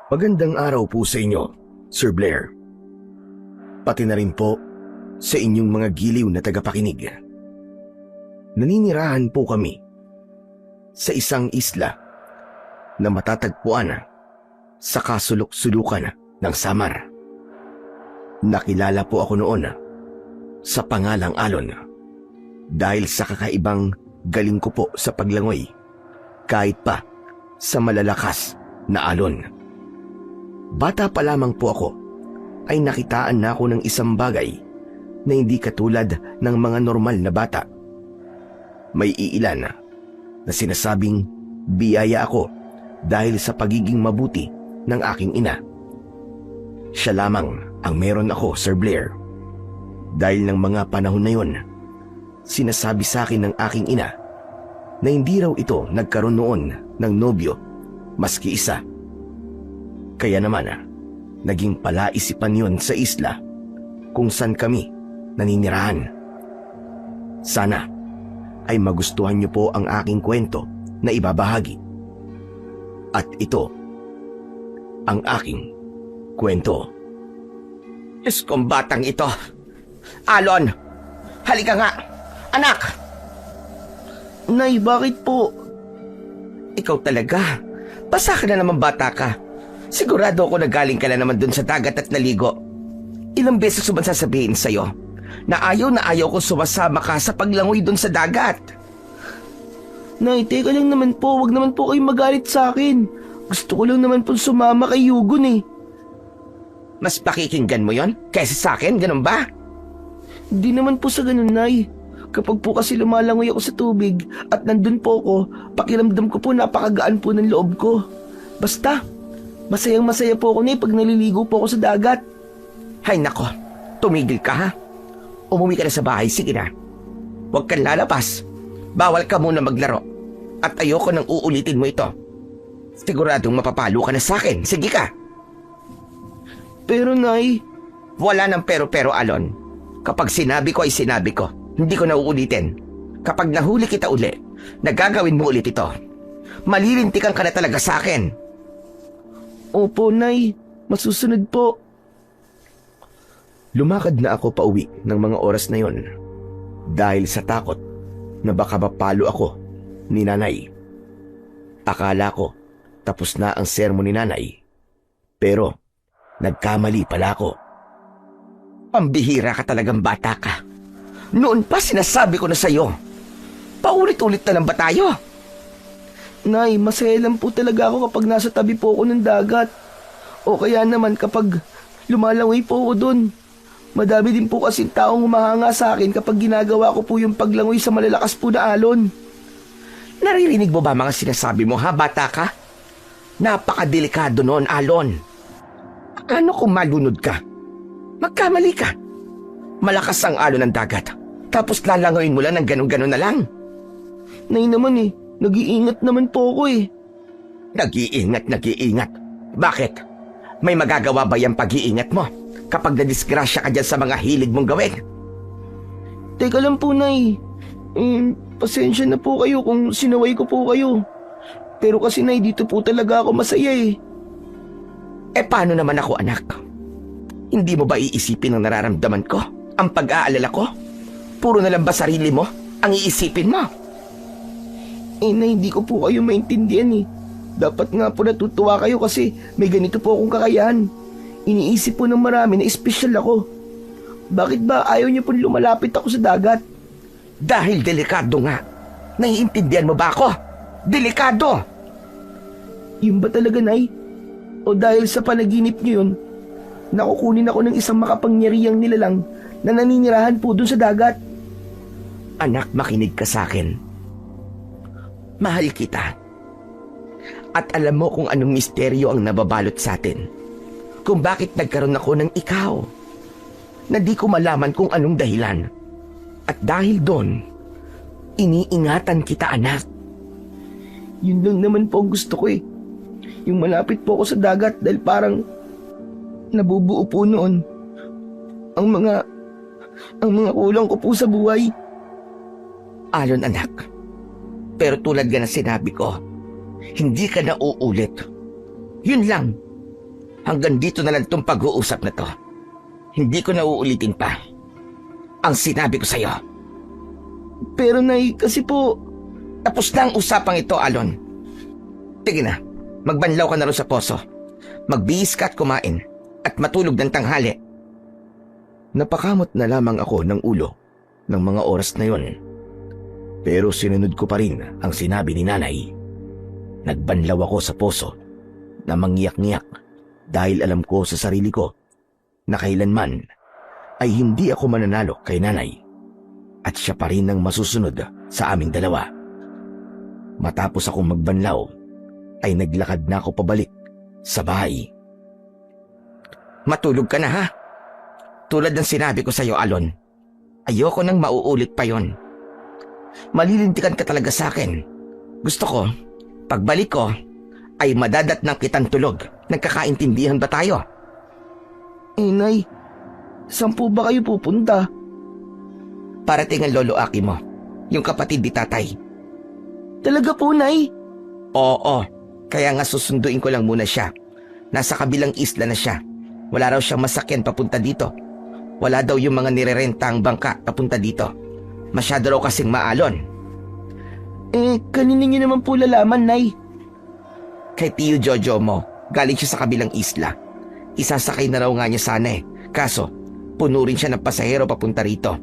Magandang araw po sa inyo, Sir Blair. Pati na rin po sa inyong mga giliw na tagapakinig. Naninirahan po kami sa isang isla na matatagpuan sa kasulok-sulukan ng Samar. Nakilala po ako noon sa pangalang Alon dahil sa kakaibang galing ko po sa paglangoy kahit pa sa malalakas na alon. Bata pa lamang po ako ay nakitaan na ako ng isang bagay na hindi katulad ng mga normal na bata. May iilan na sinasabing biyaya ako dahil sa pagiging mabuti ng aking ina. Siya lamang ang meron ako, Sir Blair. Dahil ng mga panahon na yon, sinasabi sa akin ng aking ina na hindi raw ito nagkaroon noon ng nobyo maski isa. Kaya naman, naging palaisipan yon sa isla kung saan kami naninirahan. Sana ay magustuhan niyo po ang aking kwento na ibabahagi. At ito ang aking kwento. Diyos kong batang ito. Alon, halika nga. Anak! Nay, bakit po? Ikaw talaga. Basta ka na naman bata ka. Sigurado ako na galing ka na naman dun sa dagat at naligo. Ilang beses ko ba sasabihin sa'yo na ayaw ko sumasama ka sa paglangoy dun sa dagat? Nay, teka lang naman po. Huwag naman po kayong magalit sa akin. Gusto ko lang naman po sumama kay Yugon eh. Mas pakikinggan mo yon kaysa sa akin, ganun ba? Hindi naman po sa ganun, Nay. Kapag po kasi lumalangoy ako sa tubig at nandun po ako, pakiramdam ko po napakagaan po ng loob ko. Basta, masayang-masaya po ako, Nay, pag naliligo po ako sa dagat. Hay nako, tumigil ka ha. Umuwi ka na sa bahay, sige na. Huwag kang lalabas. Bawal ka muna maglaro. At ayoko nang uulitin mo ito. Siguradong mapapalo ka na sa akin, sige ka. Pero, Nay, wala nang pero-pero, Alon. Kapag sinabi ko ay sinabi ko. Hindi ko na uulitin. Kapag nahuli kita uli, nagagawin mo ulit ito. Malilintikan ka na talaga sa akin. Opo, Nay. Masusunod po. Lumakad na ako pauwi ng mga oras na yon dahil sa takot na baka mapalo ako ni nanay. Akala ko tapos na ang sermon ni nanay, pero nagkamali pala ako. Pambihira ka talagang bata ka. Noon pa sinasabi ko na sa'yo. Paulit-ulit na lang ba tayo? Nay, masaya lang po talaga ako kapag nasa tabi po ako ng dagat. O kaya naman kapag lumalangoy po ako dun. Madami din po kasing taong humahanga sa akin kapag ginagawa ko po yung paglangoy sa malalakas po na alon. Naririnig mo ba mga sinasabi mo ha, bata ka? Napakadelikado noon, Alon. Ano kung malunod ka? Magkamali ka. Malakas ang alon ng dagat. Tapos lalangoyin mo lang ng ganun-ganun na lang. Nay naman eh, nag-iingat naman po ako eh. Nag-iingat. Bakit? May magagawa ba yung pag-iingat mo kapag nadisgrasya ka dyan sa mga hilig mong gawin? Teka lang po, Nay. Pasensya na po kayo kung sinaway ko po kayo. Pero kasi, Nay, dito po talaga ako masaya eh. Paano naman ako, anak? Hindi mo ba iisipin ang nararamdaman ko? Ang pag-aalala ko? Puro na lang ba sarili mo ang iisipin mo? Nay, hindi ko po kayo maintindihan eh. Dapat nga po natutuwa kayo kasi may ganito po akong kakayahan. Iniisip po ng marami na espesyal ako. Bakit ba ayaw niyo pong lumalapit ako sa dagat? Dahil delikado nga. Naiintindihan mo ba ako? Delikado! Yun ba talaga, Nay? O dahil sa panaginip niyo yun, nakukunin ako ng isang makapangyarihang nilalang na naninirahan po dun sa dagat? Anak, makinig ka sa akin. Mahal kita. At alam mo kung anong misteryo ang nababalot sa atin. Kung bakit nagkaroon ako ng ikaw. Na di ko malaman kung anong dahilan. At dahil doon, iniingatan kita, anak. Yun lang naman po ang gusto ko eh. Yung malapit po ako sa dagat dahil parang nabubuo po noon ang mga kulang ko po sa buhay. Alon, anak. Pero tulad nga na sinabi ko, hindi ka na uulit. Yun lang. Hanggang dito na lang tong pag-uusap na to. Hindi ko na uulitin pa ang sinabi ko sa'yo. Pero Nay, kasi po... Tapos na ang usapang ito, Alon. Sige na, magbanlaw ka na rin sa poso. Magbihis ka at kumain at matulog ng tanghali. Napakamot na lamang ako ng ulo ng mga oras na yon. Pero sinunod ko pa rin ang sinabi ni nanay. Nagbanlaw ako sa poso na mangyak-ngyak dahil alam ko sa sarili ko na kailanman ay hindi ako mananalo kay nanay at siya pa rin ang masusunod sa aming dalawa. Matapos akong magbanlaw ay naglakad na ako pabalik sa bahay. Matulog ka na ha? Tulad ng sinabi ko sa'yo, Alon. Ayoko nang mauulit pa yon. Malilintikan ka talaga sa akin. Gusto ko, pagbalik ko, ay madadatnang kitang tulog. Nagkakaintindihan ba tayo? Nay, saan po ba kayo pupunta? Parating ang lolo Aki mo, yung kapatid ni tatay. Talaga po, Nay? Oo, kaya nga susunduin ko lang muna siya. Nasa kabilang isla na siya. Wala raw siyang masakyan papunta dito. Wala daw yung mga nirerenta ang bangka papunta dito. Masyado raw kasing maalon. Kanina niyo naman po lalaman, Nay. Kay Tio Jojo mo, galing siya sa kabilang isla. Isasakay na raw nga niya sana eh. Kaso, puno rin siya ng pasahero papunta rito.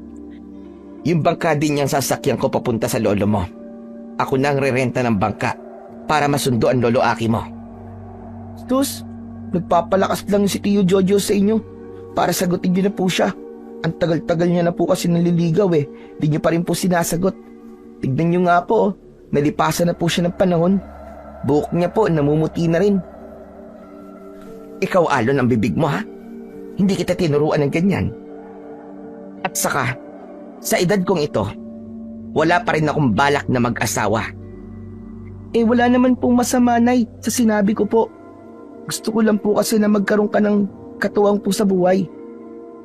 Yung bangka din niyang sasakyan ko papunta sa lolo mo. Ako na ang rerenta ng bangka para masundo ang lolo Aki mo. Sus, nagpapalakas lang si Tio Jojo sa inyo para sagutin niyo na po siya. Ang tagal-tagal niya na po kasi naliligaw eh. Di niyo pa rin po sinasagot. Tignan niyo nga po, nalipasan na po siya ng panahon. Buhok niya po, namumuti na rin. Ikaw, Alon, ang bibig mo ha? Hindi kita tinuruan ng ganyan. At saka, sa edad kong ito, wala pa rin akong balak na mag-asawa. Wala naman pong masama, Nay, sa sinabi ko po. Gusto ko lang po kasi na magkaroon ka ng katuwang po sa buhay.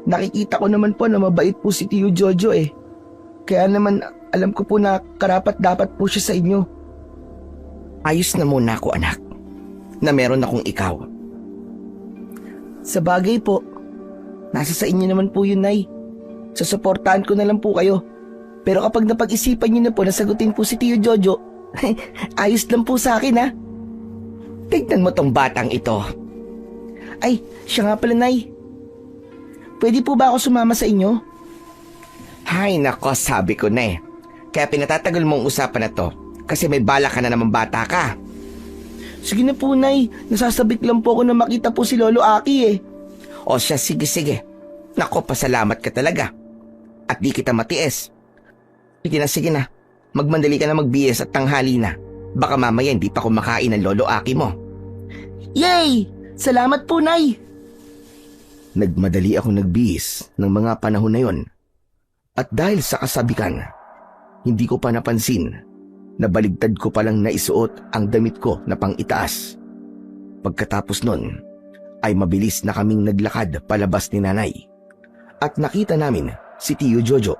Nakikita ko naman po na mabait po si Tio Jojo eh. Kaya naman alam ko po na karapat-dapat po siya sa inyo. Ayos na muna ako, anak, na meron akong ikaw. Sa bagay po, nasa sa inyo naman po yun, Nay. Susuportahan ko na lang po kayo. Pero kapag napag-isipan niyo na po na sagutin po si Tio Jojo, ayos lang po sa akin ha. Tignan mo tong batang ito. Ay, siya nga pala, Nay. Pwede po ba ako sumama sa inyo? Hay nako, sabi ko na eh. Kaya pinatatagal mong usapan na to kasi may bala ka na naman bata ka. Sige na po, Nay. Nasasabik lang po ako na makita po si Lolo Aki eh. O siya, sige. Nako, pasalamat ka talaga. At di kita matiis. Sige na. Magmandali ka na magbihis at tanghali na. Baka mamaya hindi pa kumakain ng Lolo Aki mo. Yay! Salamat po, Nay! Nagmadali ako nagbihis ng mga panahon na yon. At dahil sa kasabikan, hindi ko pa napansin na baligtad ko palang naisuot ang damit ko na pang-itaas. Pagkatapos nun, ay mabilis na kaming naglakad palabas ni nanay. At nakita namin si Tio Jojo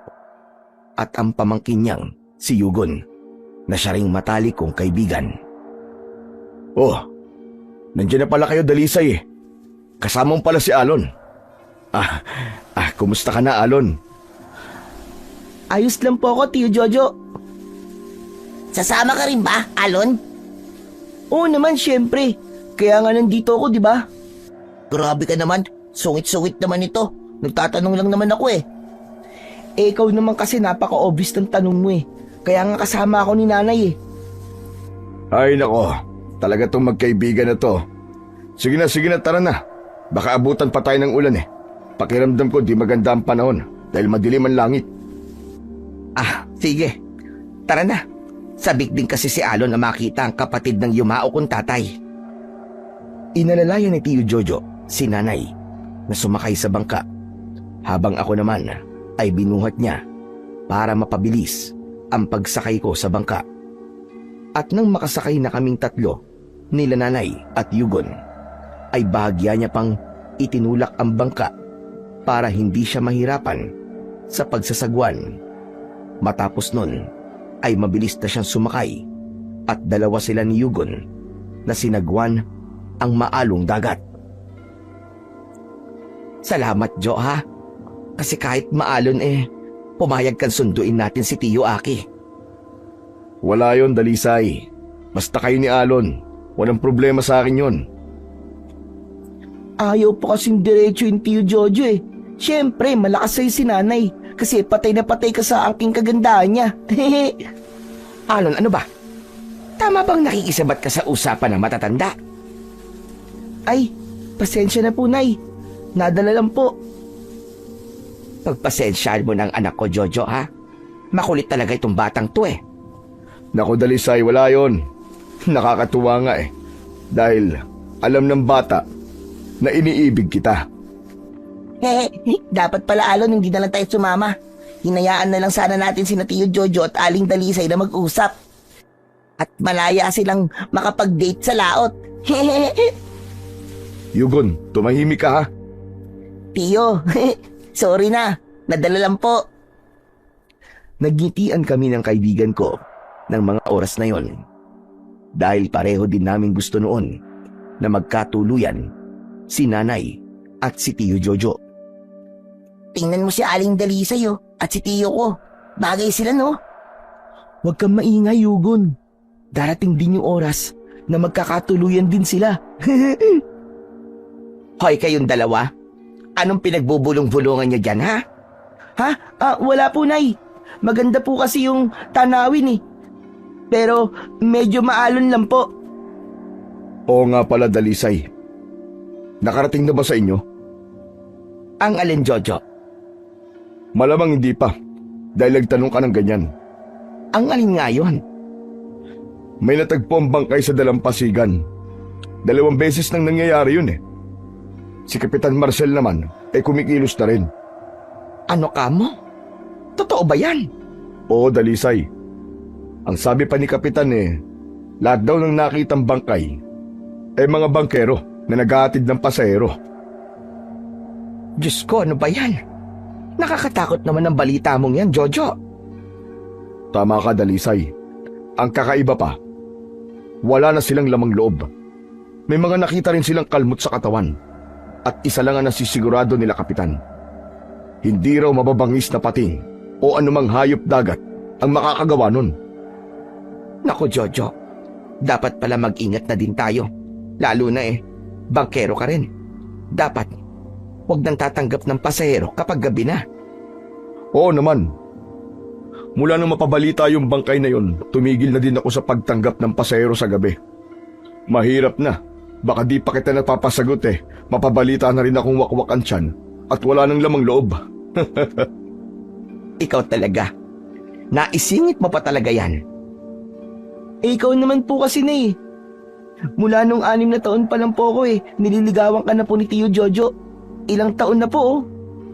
at ang pamangkin niyang si Yugon na siya ring matalik kong kaibigan. Oh, nandiyan na pala kayo, Dalisay eh. Kasama mo pala si Alon. Kumusta ka na, Alon? Ayos lang po ako, Tio Jojo. Sasama ka rin ba, Alon? Oo naman, syempre. Kaya nga nandito ako, di ba? Grabe ka naman. Sungit-sungit naman ito. Nagtatanong lang naman ako eh. Ikaw naman kasi napaka-obvious ng tanong mo eh. Kaya nga kasama ako ni nanay eh. Ay nako, talaga tong magkaibigan na to. Sige na, tara na. Baka abutan pa tayo ng ulan eh. Pakiramdam ko di maganda ang panahon dahil madilim ang langit. Sige. Tara na. Sabik din kasi si Alon na makita ang kapatid ng yumao kong tatay. Inalalayan ni Tio Jojo si nanay na sumakay sa bangka habang ako naman ay binuhat niya para mapabilis ang pagsakay ko sa bangka. At nang makasakay na kaming tatlo, nila nanay at Yugon, ay bahagya niya pang itinulak ang bangka para hindi siya mahirapan sa pagsasagwan. Matapos nun, ay mabilis na siyang sumakay at dalawa sila ni Yugon na sinagwan ang maalong dagat. Salamat, Jo, ha? Kasi kahit maalon pumayag kang sunduin natin si Tiyo Aki. Wala yon, Dalisay. Basta kayo ni Alon. Walang problema sa akin yon. Ayaw po kasing diretso yung Tiyo Jojo eh. Siyempre, malakas sa'yo si nanay. Kasi patay na patay ka sa aking kagandahan niya. Alon, ano ba? Tama bang nakikisabat ka sa usapan ng matatanda? Ay, pasensya na po, Nay. Nadala lang po. Pagpasensyaan mo ng anak ko, Jojo, ha? Makulit talaga itong batang to Naku, Dalisay, wala yon. Nakakatuwa nga Dahil alam ng bata na iniibig kita. Dapat pala, Alon, hindi na lang tayo sumama. Hinayaan na lang sana natin si Tiyo Jojo at Aling Dalisay na mag-usap. At malaya silang makapag-date sa laot. Yugon, tumahimik ka ha. Tiyo, sorry na. Nadala lang po. Nagngitian kami ng kaibigan ko ng mga oras na yon. Dahil pareho din namin gusto noon na magkatuluyan si nanay at si Tiyo Jojo. Tingnan mo si Aling Dalisay at si Tiyo ko. Bagay sila, no? Huwag kang maingay, Yugon. Darating din yung oras na magkakatuluyan din sila. Hoy, kayong dalawa. Anong pinagbubulong-bulungan niyo dyan, ha? Ha? Wala po, Nay. Maganda po kasi yung tanawin Pero medyo maalon lang po. Oo nga pala, Dalisay. Nakarating na ba sa inyo? Ang alin, Jojo? Malamang hindi pa. Dahil nagtanong ka ng ganyan. Ang alin nga yun? May natagpo ang bangkay sa dalampasigan. 2 beses nang nangyayari yun Si Kapitan Marcel naman kumikilos na rin. Ano ka mo? Totoo ba yan? Oo, Dalisay. Ang sabi pa ni Kapitan lahat daw ng nakitang bangkay mga bangkero na naghahatid ng pasahero. Diyos ko, ano ba yan? Nakakatakot naman ang balita mong yan, Jojo. Tama ka, Dalisay. Ang kakaiba pa, wala na silang lamang loob. May mga nakita rin silang kalmot sa katawan. At isa lang ang nasisigurado nila, Kapitan. Hindi raw mababangis na pating o anumang hayop dagat ang makakagawa nun. Naku, Jojo. Dapat pala mag-ingat na din tayo. Lalo na bangkero ka rin. Dapat, huwag nang tatanggap ng pasahero kapag gabi na. Oo naman. Mula nang mapabalita yung bangkay na yon, tumigil na din ako sa pagtanggap ng pasahero sa gabi. Mahirap na. Baka di pa kita napapasagot Mapabalita na rin akong wakwakan tiyan at wala nang lamang loob. Ikaw talaga. Naisingit mo pa talaga yan. Ikaw naman po kasi na Mula nung 6 na taon pa lang po ako nililigawan ka na po ni Tiyo Jojo. Ilang taon na po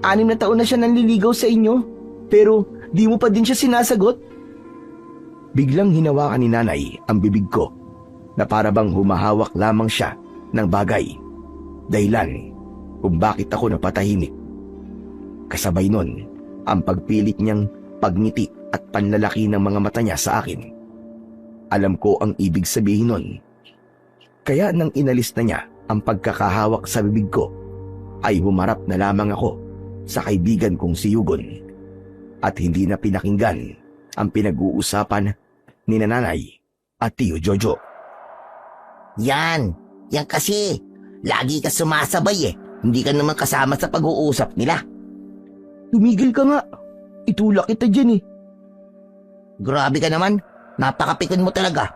6 na taon na siya nanliligaw sa inyo. Pero di mo pa din siya sinasagot? Biglang hinawakan ni nanay ang bibig ko na para bang humahawak lamang siya ng bagay. Dahilan kung bakit ako napatahimik. Kasabay nun ang pagpilit niyang pagngiti at panlalaki ng mga mata niya sa akin. Alam ko ang ibig sabihin nun. Kaya nang inalis na niya ang pagkakahawak sa bibig ko, ay humarap na lamang ako sa kaibigan kong si Yugon at hindi na pinakinggan ang pinag-uusapan ni nanay at Tiyo Jojo. Yan kasi. Lagi ka sumasabay Hindi ka naman kasama sa pag-uusap nila. Tumigil ka nga. Itulak kita dyan Grabe ka naman. Napakapikon mo talaga.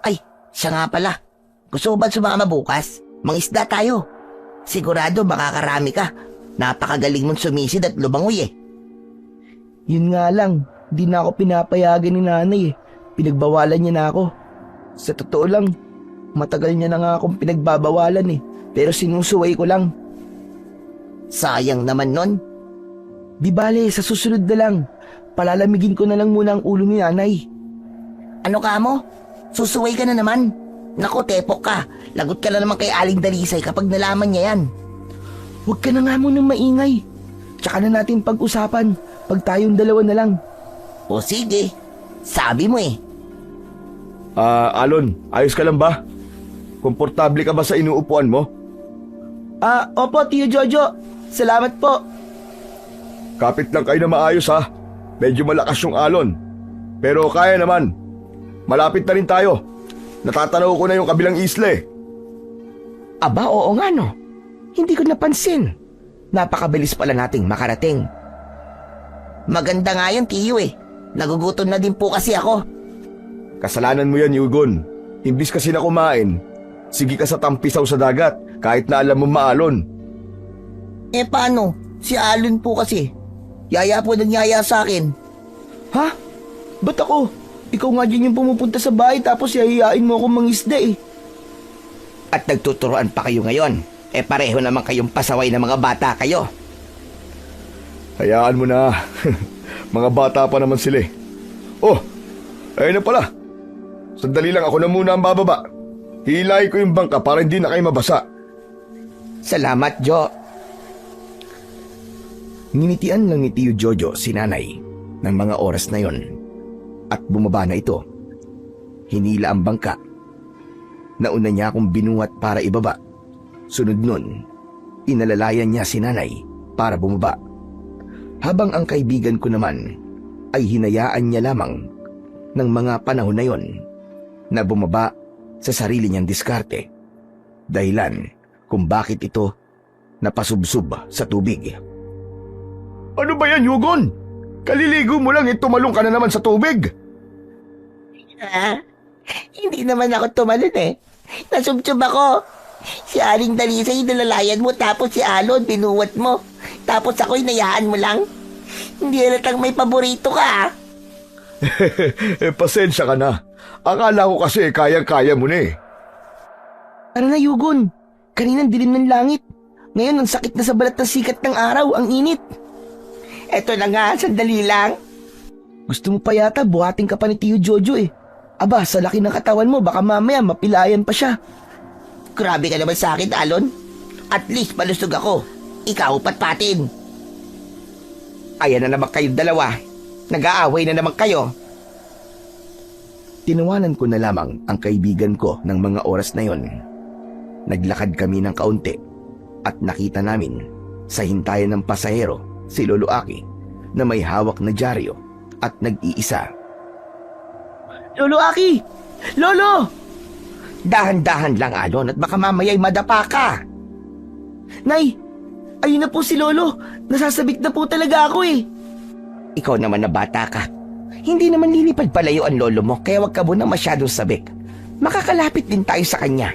Ay, siya nga pala. Gusto mo ba sumama bukas? Mangisda tayo. Sigurado makakarami ka. Napakagaling mong sumisid at lumangoy Yun nga lang, di na ako pinapayagan ni nanay Pinagbawalan niya na ako. Sa totoo lang, matagal niya na nga akong pinagbabawalan pero sinusuway ko lang. Sayang naman nun. Di bale, sa susunod na lang. Palalamigin ko na lang muna ang ulo ni nanay. Ano ka mo? Susuway ka na naman. Naku, tepok ka. Lagot ka na naman kay Aling Dalisay kapag nalaman niya yan. Huwag ka na nga munang maingay. Tsaka na natin pag-usapan pag tayong dalawa na lang. O sige, sabi mo Alon, ayos ka lang ba? Komportable ka ba sa inuupuan mo? Opo, Tiyo Jojo. Salamat po. Kapit lang kayo na maayos ha. Medyo malakas yung alon. Pero kaya naman. Malapit na rin tayo. Natatanaw ko na yung kabilang isla eh. Aba, oo nga no. Hindi ko napansin. Napakabilis pala nating makarating. Maganda nga yan, Tiyo eh. Nagugutom na din po kasi ako. Kasalanan mo yan, Yugon. Imbis kasi na kumain, sige ka sa tampisaw sa dagat kahit na alam mo maalon. Eh paano? Si Alon po kasi. Yaya po nagyaya sa akin. Ha? Ba't ako? Ikaw nga din yung pumupunta sa bahay tapos yahiyain mo akong mangisda eh. At nagtuturoan pa kayo ngayon. Eh pareho naman kayong pasaway na mga bata kayo. Hayaan mo na. Mga bata pa naman sila eh. Oh, ayun na pala. Sandali lang, ako na muna ang bababa. Hilahin ko yung bangka para hindi na kayo mabasa. Salamat, Jo. Nginitian lang ni Tio Jojo si nanay ng mga oras na yon at bumaba na ito. Hinila ang bangka. Nauna niya akong binuhat para ibaba. Sunod nun, inalalayan niya si nanay para bumaba. Habang ang kaibigan ko naman ay hinayaan niya lamang ng mga panahon na yon na bumaba sa sarili niyang diskarte. Dahilan kung bakit ito napasubsob sa tubig. Ano ba yan, Yugon? Kaliligo mo lang, tumalong ka na naman sa tubig. Hindi naman ako tumalon eh. Nasubsob ako. Si Aling Dalisay nalalayan mo tapos si Alon binuwat mo. Tapos ako'y nayaan mo lang. Hindi halatang may paborito ka. Pasensya ka na. Akala ko kasi kayang-kaya mo na eh. Tara na, Yugon. Kaninang dilim ng langit. Ngayon ang sakit na sa balat ng sikat ng araw, ang init. Eto na nga, sandali lang. Gusto mo pa yata buhating ka pa ni Tio Jojo eh. Aba, sa laki ng katawan mo, baka mamaya mapilayan pa siya. Grabe ka naman sa akin, Alon. At least malusog ako. Ikaw patpatin. Ayan na naman kayong dalawa. Nag-aaway na naman kayo. Tinawanan ko na lamang ang kaibigan ko ng mga oras na yon. Naglakad kami ng kaunti at nakita namin sa hintayan ng pasahero si Lolo Aki na may hawak na dyaryo at nag-iisa. Lolo Aki! Lolo! Dahan-dahan lang, Alon, at baka mamaya'y madapa ka. Nay, ayun na po si Lolo. Nasasabik na po talaga ako eh. Ikaw naman na bata ka. Hindi naman lilipad palayo ang lolo mo, kaya wag ka muna masyadong sabik. Makakalapit din tayo sa kanya.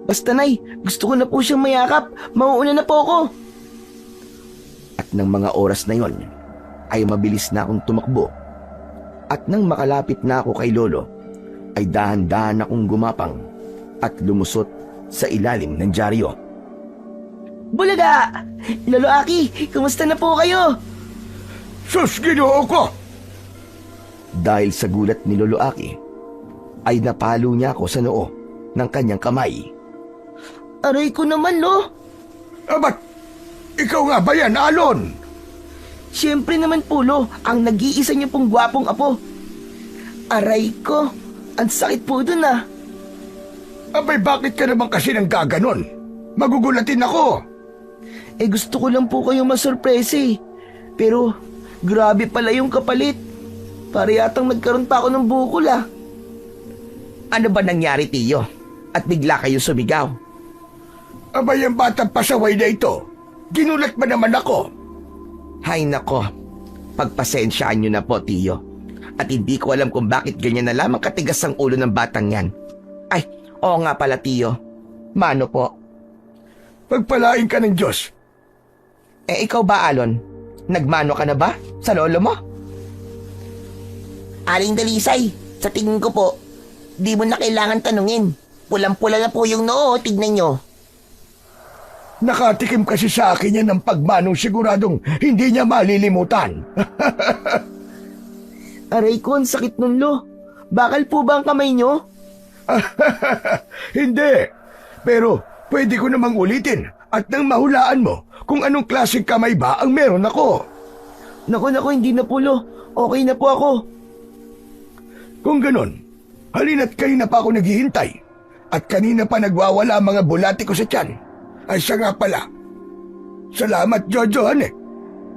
Basta Nay, gusto ko na po siyang mayakap. Mauuna na po ako. At ng mga oras na yon ay mabilis na akong tumakbo. At nang makalapit na ako kay Lolo, ay dahan-dahan akong gumapang at lumusot sa ilalim ng dyaryo. Bulaga! Lolo Aki, kumusta na po kayo? Sus, Ginoo ko! Dahil sa gulat ni Lolo Aki, ay napalo niya ako sa noo ng kanyang kamay. Aray ko naman, Lo. Ba't ikaw nga ba yan, Alon? Siyempre naman po, Lo, ang nag-iisa niyo pong gwapong apo. Aray ko, ang sakit po dun ah. Abay, bakit ka naman kasi nang gaganon? Magugulatin ako. Eh gusto ko lang po kayong masurpresa eh. Pero grabe pala yung kapalit. Para yatang nagkaroon pa ako ng bukol ah. Ano ba nangyari, Tiyo? At bigla kayo sumigaw? Abay, ang batang pasaway na ito. Ginulat ba naman ako? Hay nako, pagpasensyaan nyo na po, Tiyo. At hindi ko alam kung bakit ganyan na lamang katigas ang ulo ng batang yan. Ay, oo nga pala, Tiyo. Mano po? Pagpalain ka ng Diyos. Eh ikaw ba, Alon? Nagmano ka na ba sa lolo mo? Aling Dalisay, sa tingin ko po, di mo na kailangan tanungin. Pulang-pula na po yung noo, tignan nyo. Nakatikim kasi sa akin yan ng pagmanong siguradong hindi niya malilimutan. Aray ko, ang sakit nun, Lo. Bakal po ba ang kamay nyo? Hindi. Pero pwede ko namang ulitin at nang mahulaan mo kung anong klaseng kamay ba ang meron ako. Naku, hindi na po, Lo. Okay na po ako. Kung ganon, halina't kanina pa ako naghihintay at kanina pa nagwawala ang mga bulati ko sa tiyan. Ay siya nga pala, Salamat, Jojo,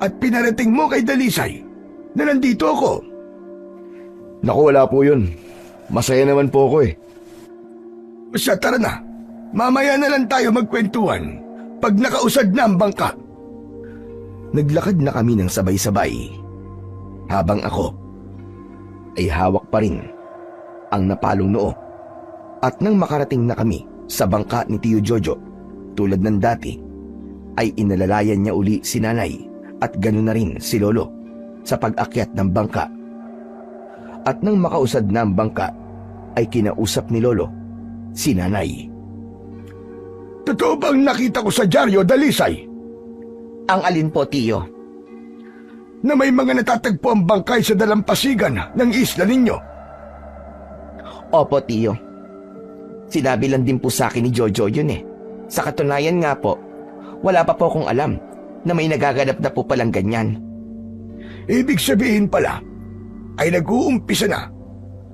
At pinarating mo kay Dalisay na nandito ako. Naku, wala po yun. Masaya naman po ako eh. Basta tara na. Mamaya na lang tayo magkwentuhan pag nakausad na ang bangka. Naglakad na kami ng sabay-sabay habang ako ay hawak pa rin ang napalong noo. At nang makarating na kami sa bangka ni Tio Jojo, tulad ng dati, ay inalalayan niya uli si nanay at ganoon na rin si lolo sa pag-akyat ng bangka. At nang makausad na ang bangka, ay kinausap ni lolo si nanay. Totoo bang nakita ko sa dyaryo, Dalisay, Ang alin po, Tio? na may mga natatagpo ang bangkay sa dalampasigan ng isla ninyo? Opo, Tio. Sinabi lang din po sa akin ni Jojo yun eh. Sa katunayan nga po, wala pa po akong alam na may nagaganap na po palang ganyan. Ibig sabihin pala, ay nag-uumpisa na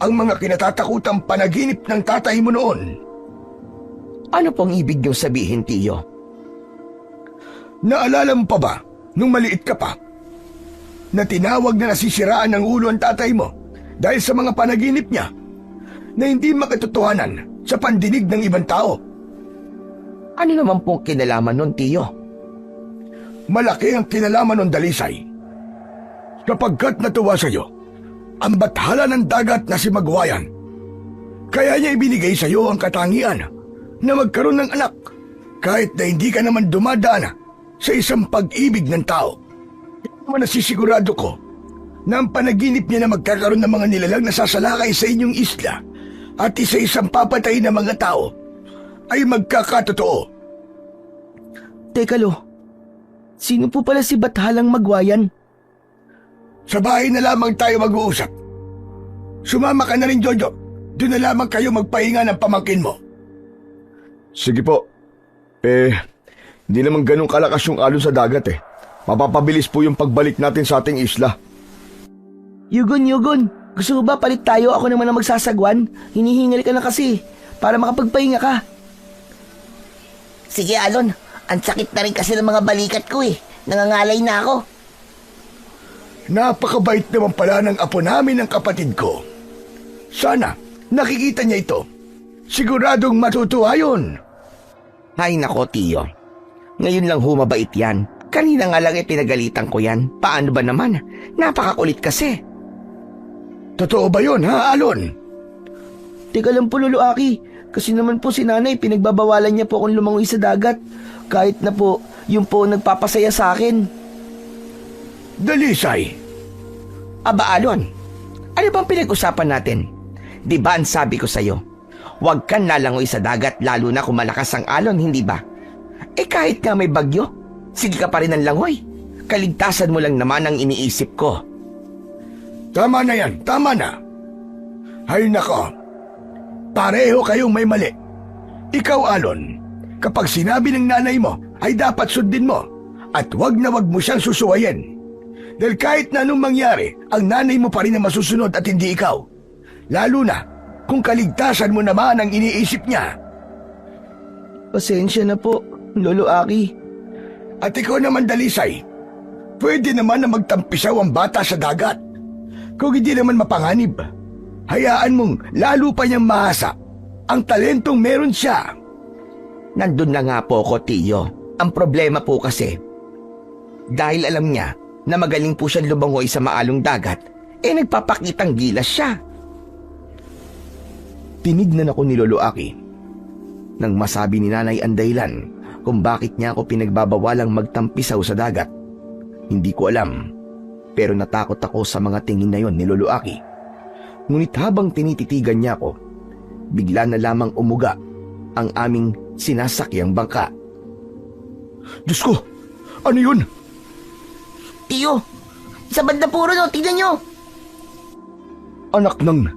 ang mga kinatatakutang panaginip ng tatay mo noon. Ano pong ibig niyong sabihin, Tio? Naalala mo pa ba, nung maliit ka pa, na tinawag na nasisiraan ng ulo ang tatay mo dahil sa mga panaginip niya na hindi makatotohanan sa pandinig ng ibang tao? Ano naman pong kinalaman nun, Tio? Malaki ang kinalaman ng Dalisay. Kapagkat natuwa sa iyo ang bathala ng dagat na si Magwayan, kaya niya ibinigay sa iyo ang katangian na magkaroon ng anak kahit na hindi ka naman dumadaan sa isang pag-ibig ng tao. Naman nasisigurado ko na ang panaginip niya na magkakaroon ng mga nilalang na sasalakay sa inyong isla at isa-isang papatay na mga tao ay magkakatotoo. Teka lo, sino po pala si Bathalang Magwayan? Sa bahay na lamang tayo mag-uusap. Sumama ka na rin, Jojo. Doon na lamang kayo magpahinga ng pamangkin mo. Sige po. Hindi naman ganun kalakas yung alon sa dagat eh. Mapapabilis po yung pagbalik natin sa ating isla. Yugon, gusto mo ba palit tayo? Ako naman ang magsasagwan. Hinihingal ka na kasi para makapagpahinga ka. Sige, Alon. Ang sakit na rin kasi ng mga balikat ko eh. Nangangalay na ako. Napakabait naman pala ng apo namin ng kapatid ko. Sana nakikita niya ito. Siguradong matutuwa yun. Ay nako, Tio. Ngayon lang humabait yan. Kanina nga lang pinagalitan ko yan. Paano ba naman? Napakakulit kasi. Totoo ba yun, ha, Alon? Teka lang po, Lolo Aki. Kasi naman po si nanay, pinagbabawalan niya po akong lumangoy sa dagat. Kahit na po, yung po nagpapasaya sa akin. Dalisay, Aba, Alon, ano bang pinag-usapan natin? Di ba ang sabi ko sa'yo, huwag kang lalangoy sa dagat lalo na kung malakas ang alon, hindi ba? Kahit nga may bagyo, sige ka pa rin ang langoy. Kaligtasan mo lang naman ang iniisip ko. tama na yan, tama na. Ay nako, pareho kayong may mali. Ikaw, Alon, kapag sinabi ng nanay mo, ay dapat sundin mo at wag na wag mo siyang susuwayin. Dahil kahit na anong mangyari, ang nanay mo pa rin ang masusunod at hindi ikaw. Lalo na kung kaligtasan mo naman ang iniisip niya. Pasensya na po, Lolo Aki. At ikaw naman, Dalisay, pwede naman na magtampisaw ang bata sa dagat. Kung hindi naman mapanganib, hayaan mong lalo pa niyang mahasa ang talentong meron siya. Nandun na nga po ko, Tio. Ang problema po kasi, dahil alam niya na magaling po siyang lumangoy sa maalong dagat, nagpapakitang gilas siya. Tinignan ako ni Lolo Aki nang masabi ni nanay ang dahilan kung bakit niya ako pinagbabawalang magtampisaw sa dagat. Hindi ko alam, pero natakot ako sa mga tingin na yon ni Lolo Aki. Ngunit habang tinititigan niya ako, bigla na lamang umuga ang aming sinasakyang bangka. Diyos ko, ano yun? Tiyo, sa banda puro no, tignan nyo. Anak ng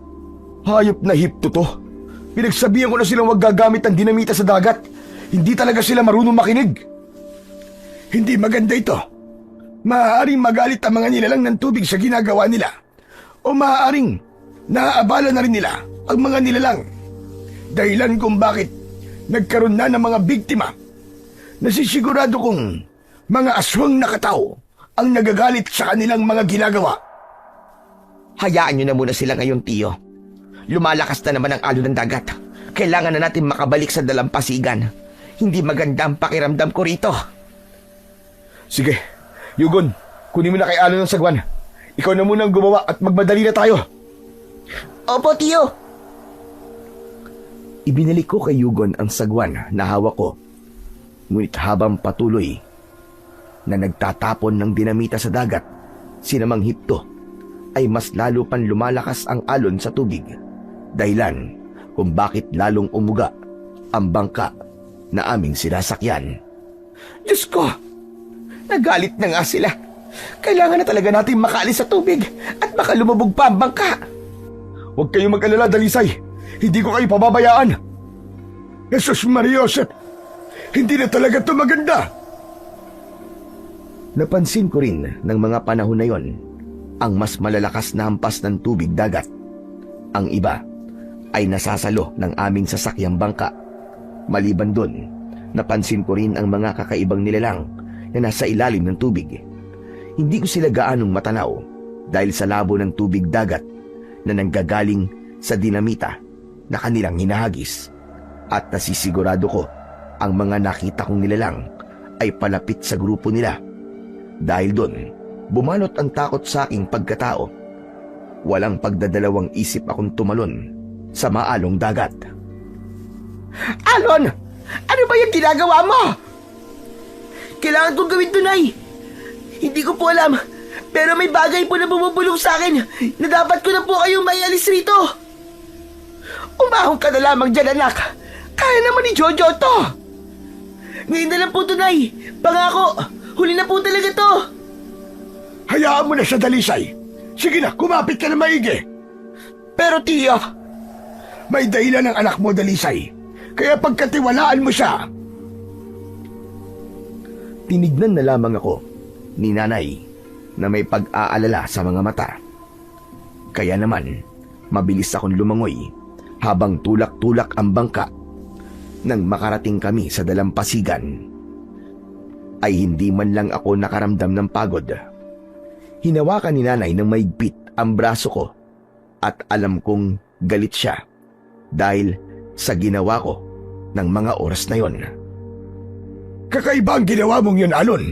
hayop na hipto to. Pinagsabihan ko na silang wag gagamit ng dinamita sa dagat. Hindi talaga sila marunong makinig. Hindi maganda ito. Maaaring magalit ang mga nilalang ng tubig sa ginagawa nila. O maaaring naaabala na rin nila ang mga nilalang. Dahilan kung bakit nagkaroon na ng mga biktima. Nasisigurado kong Mga aswang nakatao ang nagagalit sa kanilang mga ginagawa. Hayaan nyo na muna sila ngayon, Tiyo. Lumalakas na naman ang alon ng dagat. Kailangan na natin makabalik sa dalampasigan. Hindi maganda ang pakiramdam ko rito. Sige, Yugon, kunin mo na kay Alon ng sagwan. Ikaw na muna ang gumawa at magmadali na tayo. Opo, Tiyo. Ibinalik ko kay Yugon ang sagwan na hawak ko. Ngunit habang patuloy na nagtatapon ng dinamita sa dagat, sinamang Hipto, ay mas lalo pang lumalakas ang alon sa tubig. Dahilan kung bakit lalong umuga ang bangka na aming sinasakyan. Diyos ko! Nagalit na nga sila. Kailangan na talaga natin makaalis sa tubig at baka lumubog pa ang bangka. Huwag kayong mag-alala, Dalisay. Hindi ko kayo pababayaan. Jesus Maria Joseph, hindi na talaga ito maganda. Napansin ko rin ng mga panahon na yon ang mas malalakas na hampas ng tubig dagat. Ang iba ay nasasalo ng aming sasakyang bangka. Maliban doon, napansin ko rin ang mga kakaibang nilalang na nasa ilalim ng tubig. Hindi ko sila gaanong matanaw dahil sa labo ng tubig dagat na nanggagaling sa dinamita na kanilang hinahagis. At nasisigurado ko ang mga nakita kong nilalang ay palapit sa grupo nila. Dahil doon, bumalot ang takot sa aking pagkatao. Walang pagdadalawang isip akong tumalon sa maalong dagat. Alon! Ano ba yung ginagawa mo? Kailangan kong gawin to, Nay. Hindi ko po alam, pero may bagay po na bumubulong sa akin na dapat ko na po kayong maialis rito. Umahon ka na lamang dyan, anak. Kaya naman ni Jojo to. Ngayon na lang po to, Nay. Pangako, huli na po talaga to. Hayaan mo na siya, Dalisay. Sige na, kumapit ka na maigi. Pero Tiyo, May dahilan ng anak mo, Dalisay. Kaya pagkatiwalaan mo siya. Tinignan na lamang ako ni Nanay na may pag-aalala sa mga mata. Kaya naman, mabilis akong lumangoy habang tulak-tulak ang bangka. Nang makarating kami sa dalampasigan, ay hindi man lang ako nakaramdam ng pagod. Hinawakan ni Nanay ng maigpit ang braso ko at alam kong galit siya dahil sa ginawa ko ng mga oras na yon. Kakaiba ang ginawa mong yun, Alon.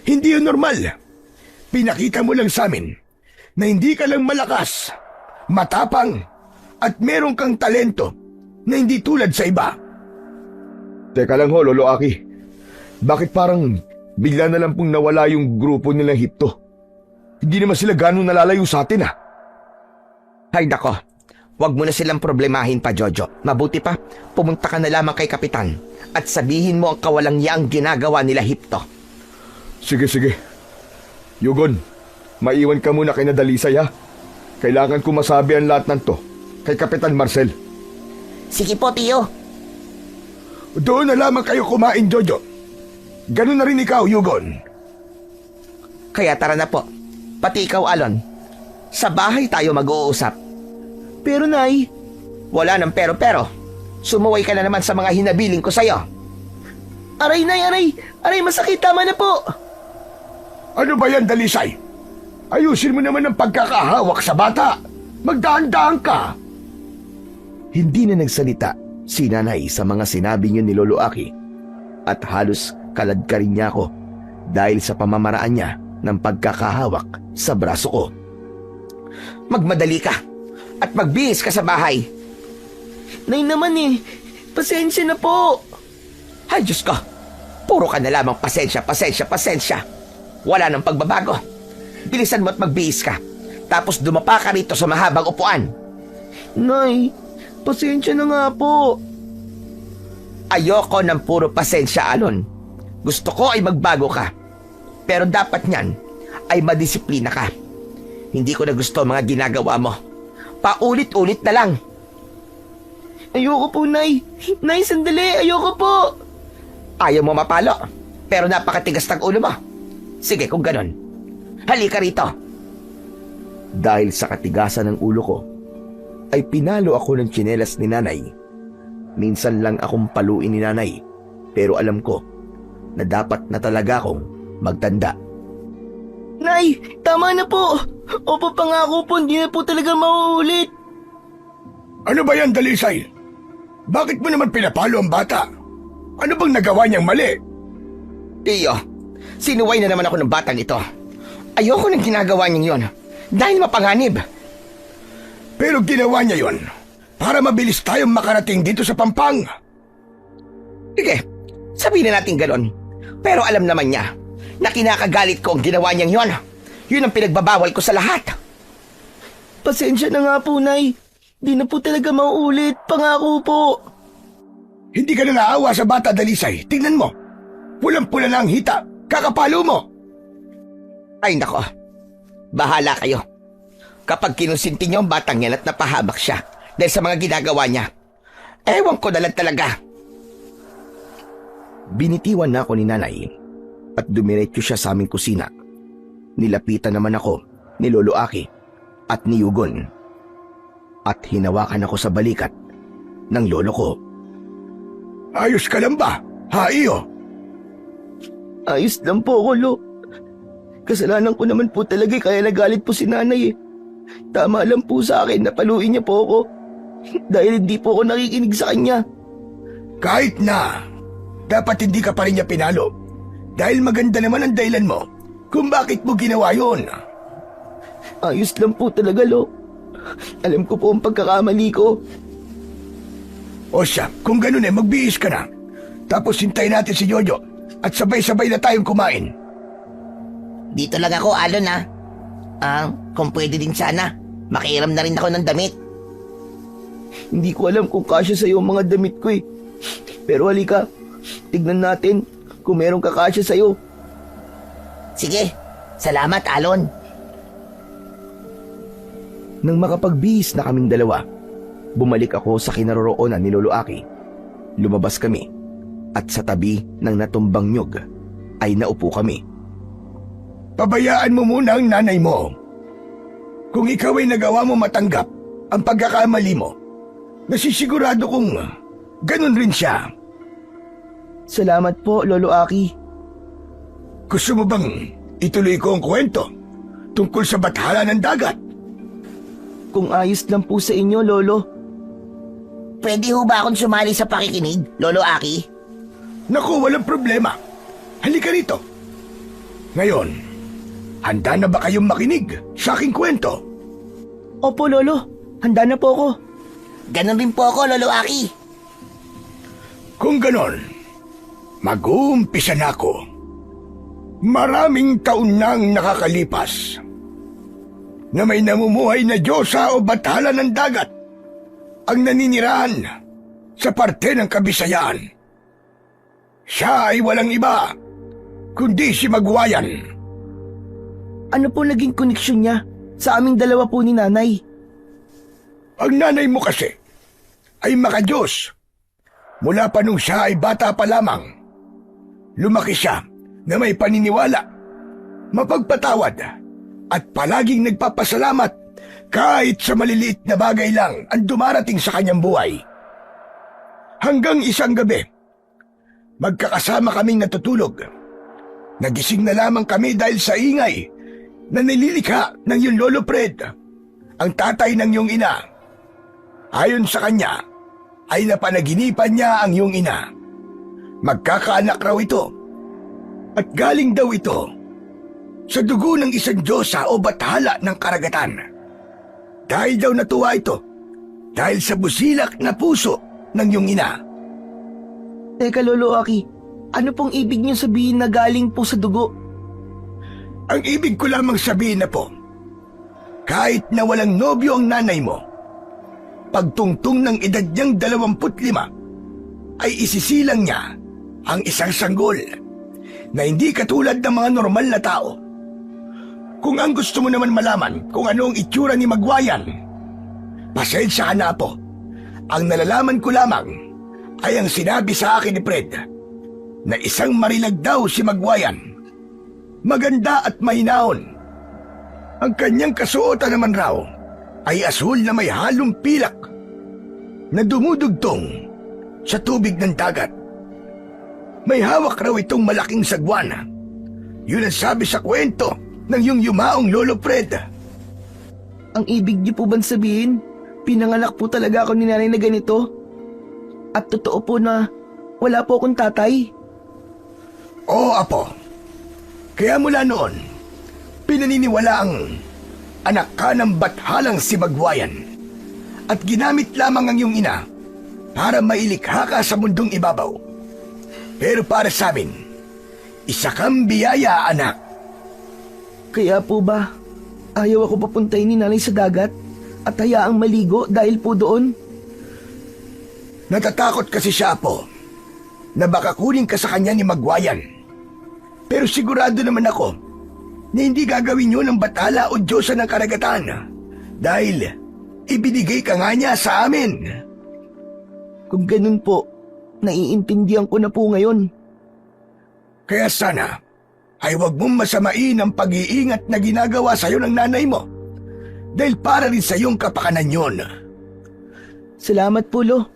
Hindi yun normal. Pinakita mo lang sa amin na hindi ka lang malakas, matapang, at meron kang talento na hindi tulad sa iba. Teka lang ho, Lolo Aki. Bakit parang bigla na lang pong nawala yung grupo nilang Hipto? Hindi naman sila ganong nalalayo sa atin, ah. ay nako. Huwag mo na silang problemahin pa, Jojo. Mabuti pa, pumunta ka na lamang kay Kapitan at sabihin mo ang kawalang-yaang ginagawa nila Hipto. Sige, sige. Yugon, maiwan ka muna kay Dalisay, ha? Kailangan ko masabi ang lahat ng to kay Kapitan Marcel. Sige po, Tiyo. Doon na lamang kayo kumain, Jojo. Ganun na rin ikaw, Yugon. Kaya tara na po. Pati ikaw, Alon. Sa bahay tayo mag-uusap. Pero, Nay, Wala nang pero-pero. Sumuway ka na naman sa mga hinabiling ko sa'yo. aray, Nay, aray. Aray, masakit. Tama na po. Ano ba yan, Dalisay? Ayusin mo naman ang pagkakahawak sa bata. Magdaan-daan ka. Hindi na nagsalita si Nanay sa mga sinabi niyo ni Lolo Aki at halos kalad ka rin niya ako dahil sa pamamaraan niya ng pagkakahawak sa braso ko. Magmadali ka at magbihis ka sa bahay. Nay naman eh. Pasensya na po. Ay, Diyos ko. Puro ka na lamang pasensya, pasensya, pasensya. Wala nang pagbabago. Bilisan mo at magbihis ka. Tapos dumapa ka rito sa mahabang upuan. Nay, pasensya na nga po. Ayoko ng puro pasensya, Alon. Gusto ko ay magbago ka. Pero dapat niyan ay madisiplina ka. Hindi ko na gusto mga ginagawa mo. Paulit-ulit na lang. Ayoko po, Nay. Nay, sandali. Ayoko po. Ayaw mo mapalo, pero napakatigas ng ulo mo. Sige, kung ganon. Halika rito. Dahil sa katigasan ng ulo ko, ay pinalo ako ng tsinelas ni Nanay. Minsan lang akong paluin ni Nanay, pero alam ko na dapat na talaga akong magtanda. Nay, tama na po. Opo, pangako po, hindi na po talaga mauulit. Ano ba yan, Dalisay? Bakit mo naman pinapalo ang bata? Ano bang nagawa niyang mali? Tiyo, sinuway na naman ako ng batang ito. Ayoko nang ginagawa niyang yon dahil mapanganib. Pero ginawa niya yon para mabilis tayong makarating dito sa Pampang. Sige, sabihin na natin ganon. Pero alam naman niya na kinakagalit ko ang ginawa niyang yon. Yun ang pinagbabawal ko sa lahat. Pasensya na nga po, Nay. Di na po talaga mauulit. Pangako po. Hindi ka na naawa sa bata, Dalisay. Tingnan mo. Pulang-pula na ang hita. Kakapalo mo. Ay nako, bahala kayo. Kapag kinusinti niyo ang batang yan at napahamak siya dahil sa mga ginagawa niya, ewan ko na lang talaga. Binitiwan na ako ni nanay at dumiretso siya sa aming kusina. Nilapitan naman ako ni Lolo Aki at ni Yugon. At hinawakan ako sa balikat ng lolo ko. Ayos ka lang ba, ha iyo? Ayos lang po ako, Lo. Kasalanan ko naman po talaga kaya nagalit po si nanay eh. Tama lang po sa akin na paluin niya po ako. Dahil hindi po ako nakikinig sa kanya. Kahit na, dapat hindi ka pa rin niya pinalo. Dahil maganda naman ang dahilan mo kung bakit mo ginawa yun. Ayos lang po talaga, Lo. Alam ko po ang pagkakamali ko. O siya, kung ganun magbihis ka na. Tapos hintayin natin si Jojo at sabay-sabay na tayong kumain. Dito lang ako, Alon ha. Kung pwede din sana, makiram na rin ako ng damit. Hindi ko alam kung kasya sa'yo ang mga damit ko eh. Pero halika, tignan natin kung meron kakasya sa'yo. Sige, salamat, Alon. Nang makapagbihis na kaming dalawa, bumalik ako sa kinaroroonan ni Lolo Aki. Lumabas kami at sa tabi ng natumbang nyug ay naupo kami. Pabayaan mo muna ang nanay mo. Kung ikaw ay nagawa mo matanggap ang pagkakamali mo, nasisigurado kong ganun rin siya. Salamat po, Lolo Aki. Gusto mo bang ituloy ko ang kwento tungkol sa bathala ng dagat? Kung ayos lang po sa inyo, Lolo. Pwede ho ba akong sumali sa pakikinig, Lolo Aki? Naku, walang problema. Halika rito. Ngayon, handa na ba kayong makinig sa aking kwento? Opo, Lolo. Handa na po ako. Ganon rin po ako, Lolo Aki. Kung ganon, mag-uumpisa na ako. Maraming taon nang nakakalipas na may namumuhay na diyosa o bathala ng dagat ang naninirahan sa parte ng Kabisayaan. Siya ay walang iba kundi si Magwayan. Ano po naging koneksyon niya sa aming dalawa po ni nanay? Ang nanay mo kasi ay makadiyos. Mula pa nung siya ay bata pa lamang, lumaki siya na may paniniwala, mapagpatawad, at palaging nagpapasalamat kahit sa maliliit na bagay lang ang dumarating sa kanyang buhay. Hanggang isang gabi, magkakasama kaming natutulog. Nagising na lamang kami dahil sa ingay na nililikha ng iyong Lolo Fred, ang tatay ng iyong ina. Ayon sa kanya, ay napanaginipan niya ang iyong ina. Magkakaanak raw ito, at galing daw ito sa dugo ng isang diyosa o bathala ng karagatan. Dahil daw natuwa ito dahil sa busilak na puso ng iyong ina. Teka, Lolo Aki. Ano pong ibig niyo sabihin na galing po sa dugo? Ang ibig ko lamang sabihin na po, kahit na walang nobyo ang nanay mo, pagtungtong ng edad niyang 25, ay isisilang niya ang isang sanggol na hindi katulad ng mga normal na tao. Kung ang gusto mo naman malaman kung ano ang itsura ni Magwayan, pasensya ka na po. Ang nalalaman ko lamang ay ang sinabi sa akin ni Fred na isang marilag daw si Magwayan. Maganda at mahinaon. Ang kanyang kasuotan naman raw ay asul na may halong pilak na dumudugtong sa tubig ng dagat. May hawak raw itong malaking sagwana Yun ang sabi sa kwento ng yung yumaong Lolo Fred. Ang ibig niyo po bang sabihin, pinanganak po talaga ako ni nanay na ganito? At totoo po na wala po akong tatay? Oo, Apo. Kaya mula noon, pinaniniwala ang anak ka ng bathalang si Bagwayan at ginamit lamang ang iyong ina para mailikha ka sa mundong ibabaw. Pero para sa amin, isa kang biyaya, anak. Kaya po ba, ayaw ako papuntahin ni nanay sa dagat at hayaang maligo dahil po doon? Natatakot kasi siya, Apo, na baka kunin ka sa kanya ni Magwayan. Pero sigurado naman ako na hindi gagawin yun ng batala o Diyosa ng karagatan dahil ibinigay ka nga niya sa amin. Kung ganun po, naiintindihan ko na po ngayon. Kaya sana ay huwag mong masamain ang pag-iingat na ginagawa sa'yo ng nanay mo dahil para rin sa iyong kapakanan yun. Salamat po, Lo,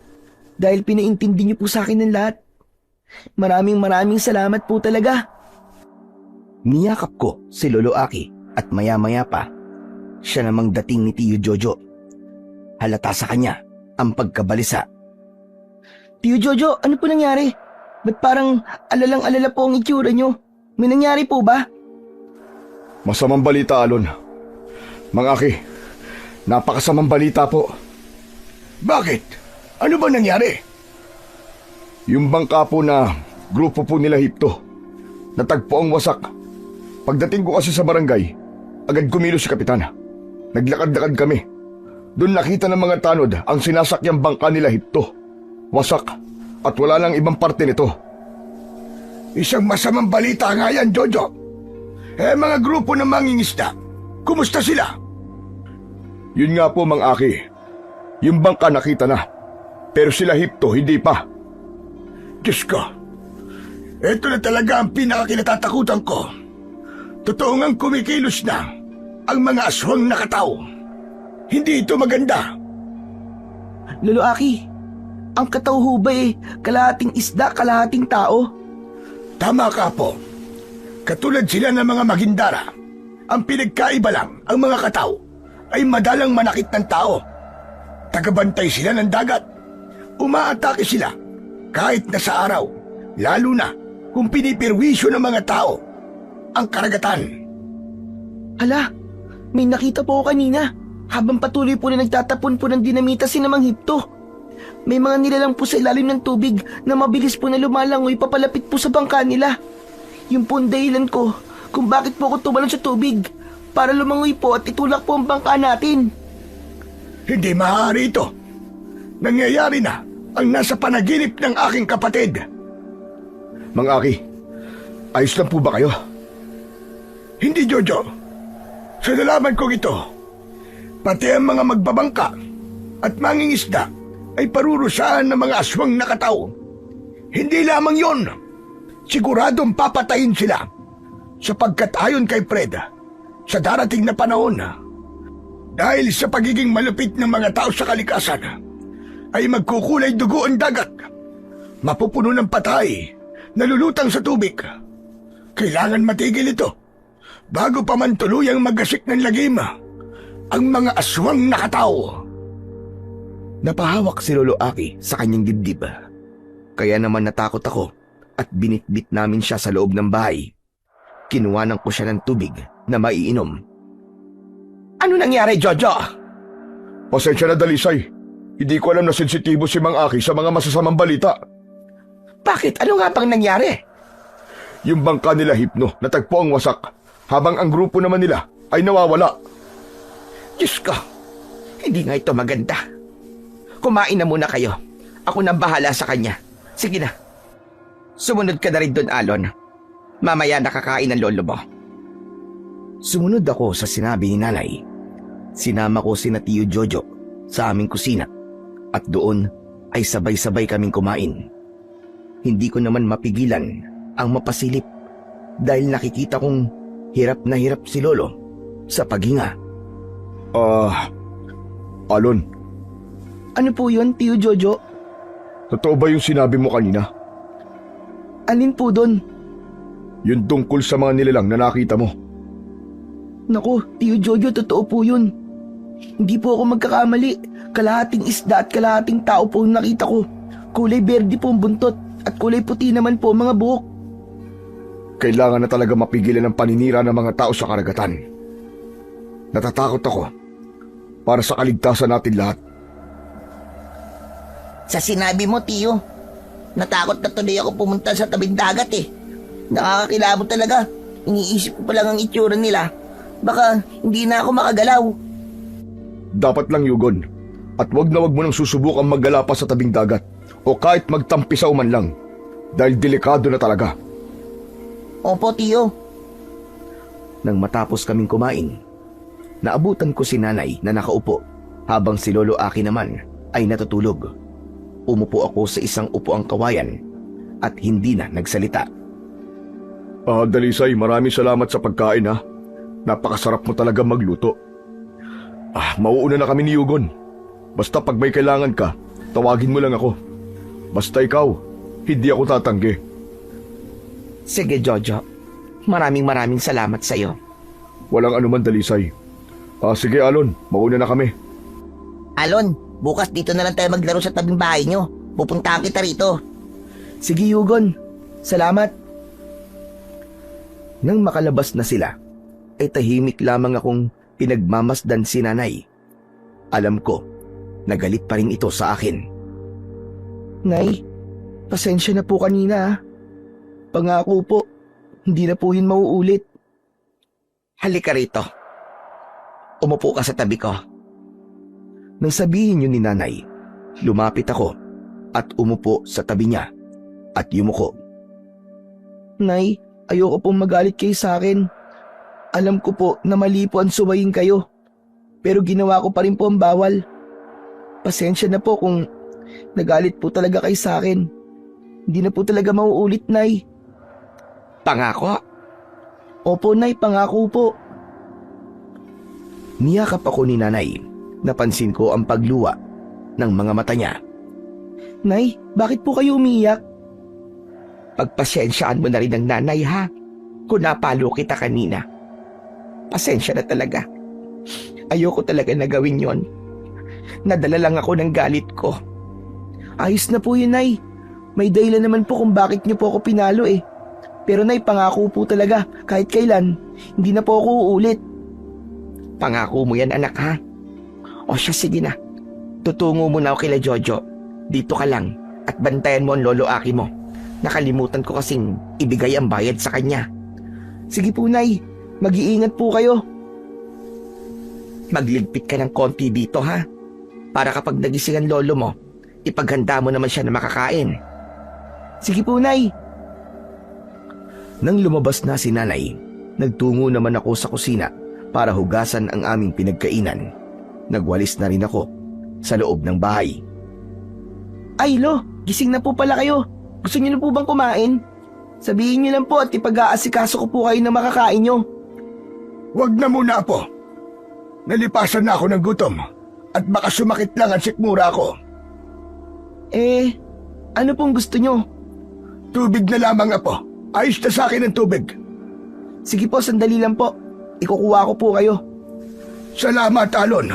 dahil pinaintindi niyo po sa akin ng lahat. Maraming salamat po talaga. Niyakap ko si Lolo Aki at maya-maya pa, siya namang dating ni Tiyo Jojo. Halata sa kanya ang pagkabalisa. Tiyo Jojo, ano po nangyari? Ba't parang alalang-alala po ang itsura niyo? May nangyari po ba? Masamang balita, Alon. Mang Aki, napakasamang balita po. Bakit? Ano ba nangyari? Yung bangka po na grupo po nila Hipto, natagpo ang wasak. Pagdating ko kasi sa barangay, agad kumilos si Kapitan. Naglakad-lakad kami. Doon nakita ng mga tanod ang sinasakyang bangka nila Hipto. Wasak at wala nang ibang parte nito. Isang masamang balita nga yan, Jojo. Mga grupo ng mangingisda, kumusta sila? Yun nga po, Mang Aki. Yung bangka nakita na, pero sila Hipto hindi pa. Diyos ko, ito na talaga ang pinakakinatatakutan ko. Totoo ngang kumikilos na ang mga aswang nakataw. Hindi ito maganda. Lolo Aki, ang kataw ho ba kalahating isda, kalahating tao? Tama ka po. Katulad sila ng mga magindara. Ang pinagkaiba lang, ang mga kataw ay madalang manakit ng tao. Tagabantay sila ng dagat. Umaatake sila kahit na sa araw, lalo na kung pinipirwisyo ng mga tao ang karagatan. Hala, may nakita po ako kanina. Habang patuloy po na nagtatapon po ng dinamita si Namang Hipto. May mga nilalang po sa ilalim ng tubig na mabilis po na lumalangoy papalapit po sa bangka nila. Yung po ang dahilan ko kung bakit po ako tumalon sa tubig para lumangoy po at itulak po ang bangka natin. Hindi maaari ito. Nangyayari na ang nasa panaginip ng aking kapatid. Mang Aki, ayos lang po ba kayo? Hindi, Jojo. Sa nalaman kong ito, pati ang mga magbabangka at mangingisda ay parurusahan ng mga aswang nakataw. Hindi lamang yon. Siguradong papatayin sila sapagkat ayon kay Fred, sa darating na panahon, dahil sa pagiging malupit ng mga tao sa kalikasan, ay magkukulay dugo ang dagat. Mapupuno ng patay, nalulutang sa tubig. Kailangan matigil ito bago pa man tuluyang magasik ng lagim ang mga aswang nakataw. Napahawak si Lolo Aki sa kanyang dibdib. Kaya naman natakot ako at binitbit namin siya sa loob ng bahay. Kinuhanan ko siya ng tubig na maiinom. Ano nangyari, Jojo? Pasensya na, Dalisay. Hindi ko alam na sensitibo si Mang Aki sa mga masasamang balita. Bakit? Ano nga bang nangyari? Yung bangka nila Hipno natagpo ang wasak, habang ang grupo naman nila ay nawawala. Diyos ko, hindi nga ito maganda. Kumain na muna kayo. Ako nang bahala sa kanya. Sige na. Sumunod ka na rin doon, Alon. Mamaya nakakain ng lolo mo. Sumunod ako sa sinabi ni Nanay. Sinama ko sina Tiyo Jojo sa aming kusina at doon ay sabay-sabay kaming kumain. Hindi ko naman mapigilan ang mapasilip dahil nakikita kong hirap na hirap si Lolo sa paghinga. Alon, Ano po yun, Tiyo Jojo? totoo ba yung sinabi mo kanina? Alin po doon? Yung tungkol sa mga nilalang na nakita mo. Naku, Tio Jojo, totoo po yun. Hindi po ako magkakamali. Kalahating isda at kalahating tao po ang nakita ko. Kulay berde po ang buntot at kulay puti naman po ang mga buhok. Kailangan na talaga mapigilan ang paninira ng mga tao sa karagatan. Natatakot ako para sa kaligtasan natin lahat. Sa sinabi mo, Tio, natakot na tuloy ako pumunta sa tabing dagat eh. Nakakakilabot talaga. Iniisip ko pa lang ang itsura nila. Baka hindi na ako makagalaw. Dapat lang, Yugon. At wag na wag mo nang susubukang maggala pa sa tabing dagat o kahit magtampisaw man lang dahil delikado na talaga. Opo, Tio. Nang matapos kaming kumain, naabutan ko si nanay na nakaupo habang si Lolo Aki naman ay natutulog. Umupo ako sa isang upuang kawayan at hindi na nagsalita. Dalisay, maraming salamat sa pagkain ha. Napakasarap mo talaga magluto. Mauuna na kami ni Yugon. Basta pag may kailangan ka, tawagin mo lang ako. Basta ikaw, hindi ako tatanggi. Sige, Jojo. Maraming salamat sa iyo. Walang anuman, Dalisay. Sige, Alon, mauna na kami. Alon, bukas dito na lang tayo maglaro sa tabing bahay nyo. Pupuntahan kita rito. Sige, Yugon. Salamat. Nang makalabas na sila, ay tahimik lamang akong pinagmamasdan si nanay. Alam ko, nagalit pa rin ito sa akin. Nay, pasensya na po kanina ha. Pangako po, hindi na po yun mauulit. Halika rito. Umupo ka sa tabi ko. Nang sabihin yun ni nanay, lumapit ako at umupo sa tabi niya at yumuko. Nay, ayoko pong magalit kayo sa akin. Alam ko po na mali po ang suwayin kayo. Pero ginawa ko pa rin po ang bawal. Pasensya na po kung nagalit po talaga kayo sa akin. Hindi na po talaga mauulit, Nay. Pangako? Opo, Nay, pangako po. Niyakap ako ni nanay. Napansin ko ang pagluwa ng mga mata niya. Nay, bakit po kayo umiiyak? Pagpasensyaan mo na rin ang nanay ha. Kung napalo kita kanina. Pasensya na talaga. Ayoko talaga na gawin yon. Nadala lang ako ng galit ko. Ayos na po yun, Nay. May dahilan naman po kung bakit niyo po ako pinalo eh. Pero Nay, pangako po talaga, kahit kailan, hindi na po ako uulit. Pangako mo yan, anak ha? O siya, sige na. Tutungo mo na ako kila Jojo. Dito ka lang at bantayan mo ang Lolo Aki mo. Nakalimutan ko kasing ibigay ang bayad sa kanya. Sige po, Nay. Mag-iingat po kayo. Magligpit ka ng konti dito ha. Para kapag nagising ang lolo mo, ipaghanda mo naman siya na makakain. Sige po, Nay. Nang lumabas na si nanay, nagtungo naman ako sa kusina para hugasan ang aming pinagkainan. Nagwalis na rin ako sa loob ng bahay. Ay, Lo, gising na po pala kayo. Gusto niyo na po bang kumain? Sabihin niyo lang po at ipag-aasikaso ko po kayo na makakain niyo. Wag na muna, Apo. Nalipasan na ako ng gutom at baka sumakit lang ang sikmura ko. Ano pong gusto niyo? Tubig na lamang, Apo. Ayos na sa akin ang tubig. Sige po, sandali lang po. Ikukuha ko po kayo. Salamat, Alon.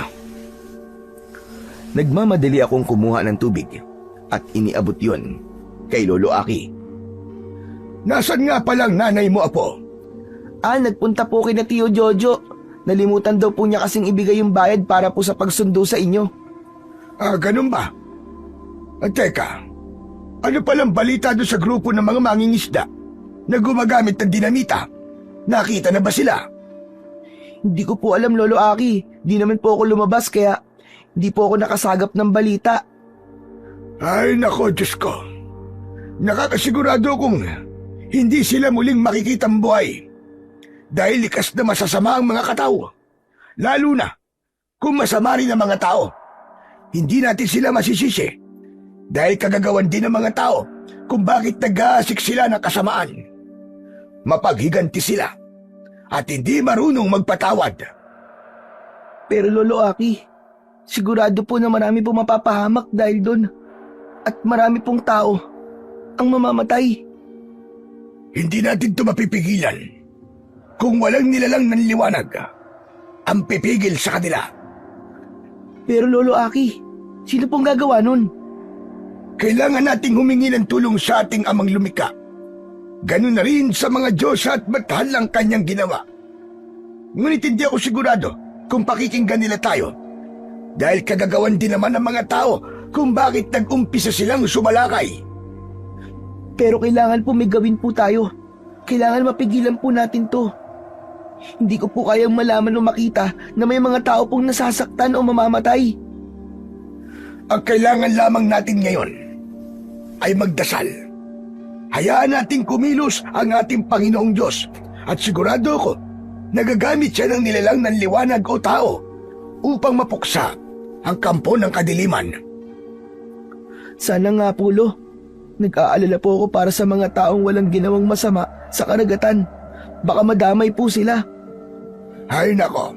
Nagmamadali akong kumuha ng tubig at iniabot yon kay Lolo Aki. Nasaan nga palang nanay mo, Apo? Nagpunta po kina Tio Jojo. Nalimutan daw po niya kasing ibigay yung bayad para po sa pagsundo sa inyo. Ganun ba? Teka, ano palang balita doon sa grupo ng mga mangingisda na gumagamit ng dinamita? Nakita na ba sila? Hindi ko po alam, Lolo Aki. Di naman po ako lumabas kaya hindi po ako nakasagap ng balita. Ay nako, Diyos ko. Nakakasigurado kong hindi sila muling makikitang buhay. Dahil likas na masasama ang mga katao. Lalo na kung masama rin ang mga tao. Hindi natin sila masisisi. Dahil kagagawan din ng mga tao kung bakit nag-aasik sila ng kasamaan. Mapaghiganti sila at hindi marunong magpatawad. Pero Lolo Aki, sigurado po na marami pong mapapahamak dahil doon. At marami pong tao ang mamamatay. Hindi natin ito mapipigilan. Kung walang nilalang ng liwanag, ang pipigil sa kanila. Pero Lolo Aki, sino pong gagawa nun? Kailangan nating humingi ng tulong sa ating amang lumika. Ganun na rin sa mga Diyos at batal ang kanyang ginawa. Ngunit hindi ako sigurado kung pakikinggan nila tayo. Dahil kagagawan din naman ng mga tao kung bakit nag-umpisa silang sumalakay. Pero kailangan po may gawin po tayo. Kailangan mapigilan po natin to. Hindi ko po kayang malaman o makita na may mga tao pong nasasaktan o mamamatay. Ang kailangan lamang natin ngayon ay magdasal. Hayaan nating kumilos ang ating Panginoong Diyos at sigurado ako nagagamit siya ng nilalang ng liwanag o tao upang mapuksa ang kampo ng kadiliman. Sana nga po, Lo. Nag-aalala po ako para sa mga taong walang ginawang masama sa karagatan. Baka madamay po sila. Ay nako,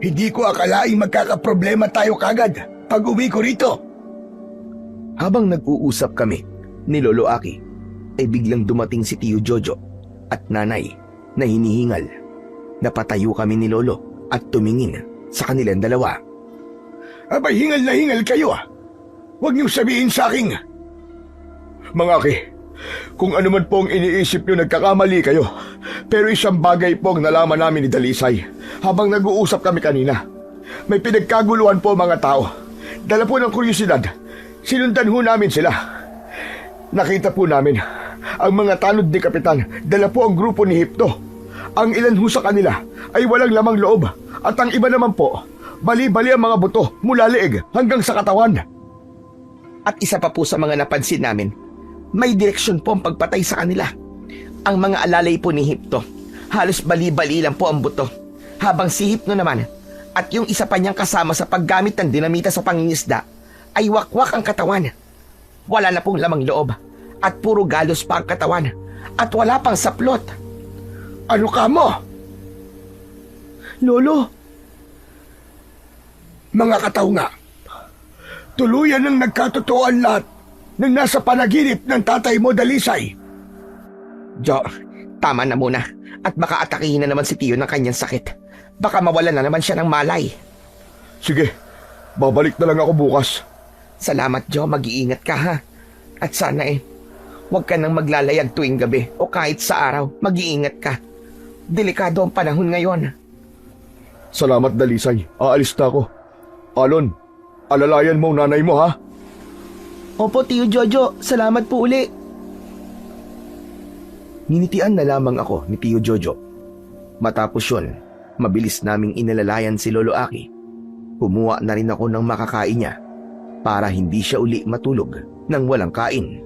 hindi ko akalaing magkakaproblema tayo kagad pag uwi ko rito. Habang nag-uusap kami ni Lolo Aki, ay biglang dumating si Tio Jojo at Nanay na hinihingal. Napatayo kami ni Lolo at tumingin sa kanilang dalawa. Abay, hingal na hingal kayo ah. Huwag niyong sabihin sa akin. Mga Aki, kung ano man po ang iniisip niyo, nagkakamali kayo. Pero isang bagay po ang nalaman namin ni Dalisay habang nag-uusap kami kanina. May pinagkaguluhan po mga tao. Dala po ng kuryosidad, sinundan ho namin sila. Nakita po namin ang mga tanod ni Kapitan, dala po ang grupo ni Hipto. Ang ilan ho sa kanila ay walang lamang loob at ang iba naman po, bali-bali ang mga buto mula leeg hanggang sa katawan. At isa pa po sa mga napansin namin, may direksyon po ang pagpatay sa kanila. Ang mga alalay po ni Hipto, halos bali-bali lang po ang buto. Habang si Hipno naman, at yung isa pa niyang kasama sa paggamit ng dinamita sa pangingisda, ay wakwak ang katawan. Wala na pong lamang loob, at puro galos pa ang katawan, at wala pang saplot. Ano ka mo? Lolo, Mga kataunga, tuluyan ng nagkatotooan lahat ng nasa panaginip ng tatay mo, Dalisay. Jo, tama na muna, at baka atakihin na naman si Tio ng kanyang sakit. Baka mawalan na naman siya ng malay. Sige, babalik na lang ako bukas. Salamat, Jo, mag-iingat ka ha. At sana huwag ka nang maglalayag tuwing gabi o kahit sa araw, mag-iingat ka. Delikado ang panahon ngayon. Salamat, Dalisay. Aalis na ako. Alon, alalayan mo ang nanay mo, ha? opo Tio Jojo, salamat po uli. Ninitian na lamang ako ni Tio Jojo. Matapos yun, mabilis naming inalalayan si Lolo Aki. Kumuha na rin ako ng makakain niya para hindi siya uli matulog nang walang kain.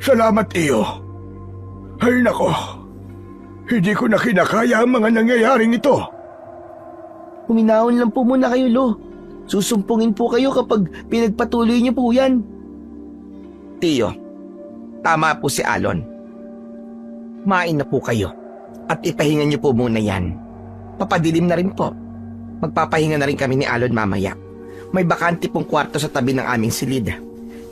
Salamat, iyo. Ay nako, hindi ko na kinakaya ang mga nangyayaring ito. Huminahon lang po muna kayo, Lo. Susumpungin po kayo kapag pinagpatuloy niyo po yan. Tio, tama po si Alon. Main na po kayo at ipahinga niyo po muna yan. Papadilim na rin po. Magpapahinga na rin kami ni Alon mamaya. May bakante pong kwarto sa tabi ng aming silid.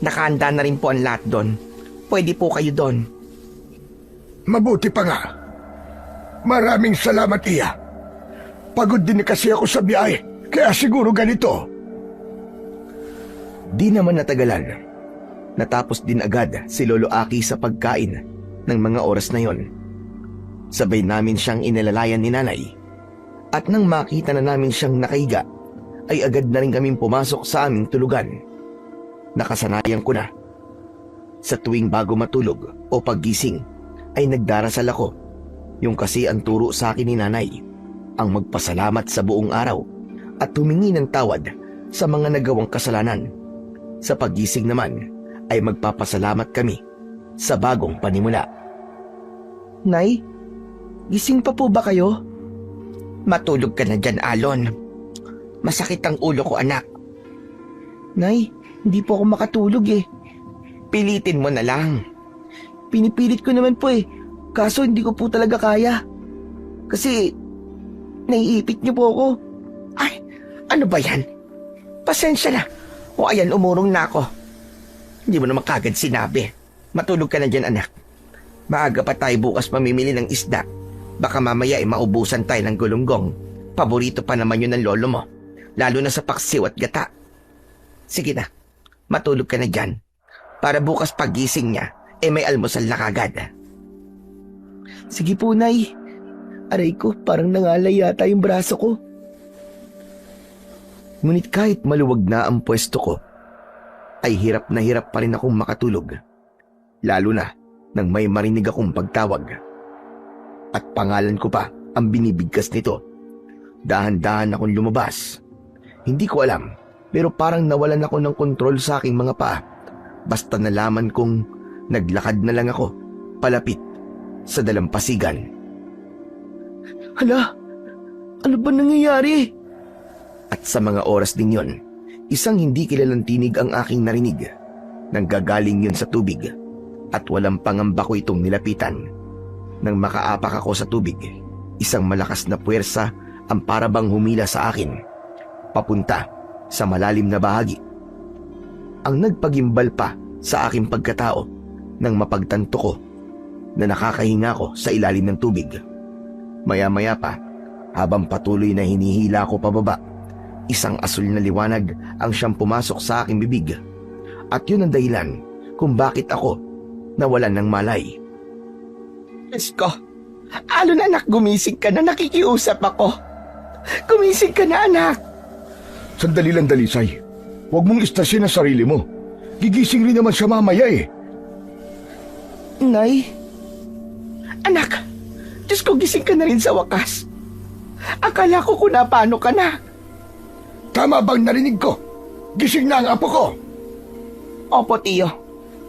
Nakahanda na rin po ang lahat doon. Pwede po kayo doon. Mabuti pa nga. Maraming salamat, iya. Pagod din kasi ako sa biyahe, kaya siguro ganito. Di naman natagalan. Natapos din agad si Lolo Aki sa pagkain ng mga oras na yon. Sabay namin siyang inalalayan ni Nanay. At nang makita na namin siyang nakahiga, ay agad na rin kaming pumasok sa aming tulugan. Nakasanayan ko na. Sa tuwing bago matulog o paggising, ay nagdarasal ako. Yung kasi ang turo sa akin ni Nanay, ang magpasalamat sa buong araw at humingi ng tawad sa mga nagawang kasalanan. Sa paggising naman, ay magpapasalamat kami sa bagong panimula. Nay, gising pa po ba kayo? Matulog ka na dyan, Alon. Masakit ang ulo ko, anak. Nay, hindi po ako makatulog eh. Pilitin mo na lang. Pinipilit ko naman po eh. Kaso hindi ko po talaga kaya. Kasi naiipit niyo po ako. Ay, ano ba yan? Pasensya na. O ayan, umurong na ako. Hindi mo naman kagad sinabi. Matulog ka na dyan, anak. Maaga pa tayo bukas mamimili ng isda. Baka mamaya maubusan tayo ng gulunggong. Paborito pa naman yun ng lolo mo. Lalo na sa paksiw at gata. Sige na, matulog ka na dyan. Para bukas pagising niya, may almusal na kagad. Sige po, Nay. Aray ko, parang nangalay yata yung braso ko. Ngunit kahit maluwag na ang pwesto ko, ay hirap na hirap pa rin akong makatulog. Lalo na nang may marinig akong pagtawag. At pangalan ko pa ang binibigkas nito. Dahan-dahan akong lumabas. Hindi ko alam, pero parang nawalan ako ng kontrol sa aking mga paa. Basta nalaman kong naglakad na lang ako palapit sa dalampasigan. Hala, ano ba nangyayari? At sa mga oras din yon, isang hindi kilalang tinig ang aking narinig. Nanggagaling yun sa tubig at walang pangamba ko itong nilapitan. Nang makaapak ako sa tubig, isang malakas na puwersa ang parabang humila sa akin, papunta sa malalim na bahagi. Ang nagpagimbal pa sa aking pagkatao nang mapagtanto ko na nakakahinga ko sa ilalim ng tubig. Maya-maya pa, habang patuloy na hinihila ko pababa, isang asul na liwanag ang siyang pumasok sa aking bibig. At yun ang dahilan kung bakit ako nawalan ng malay. Diyos ko, Alon anak, gumising ka na, nakikiusap ako. Gumising ka na, anak. Sandali lang, Dalisay. Huwag mong istasin ang sarili mo. Gigising rin naman siya mamaya eh. Nay, Anak, Diyos ko, gising ka na rin sa wakas. Akala ko kung napano ka na. Tama bang narinig ko? Gising na ang apo ko. Opo, Tiyo.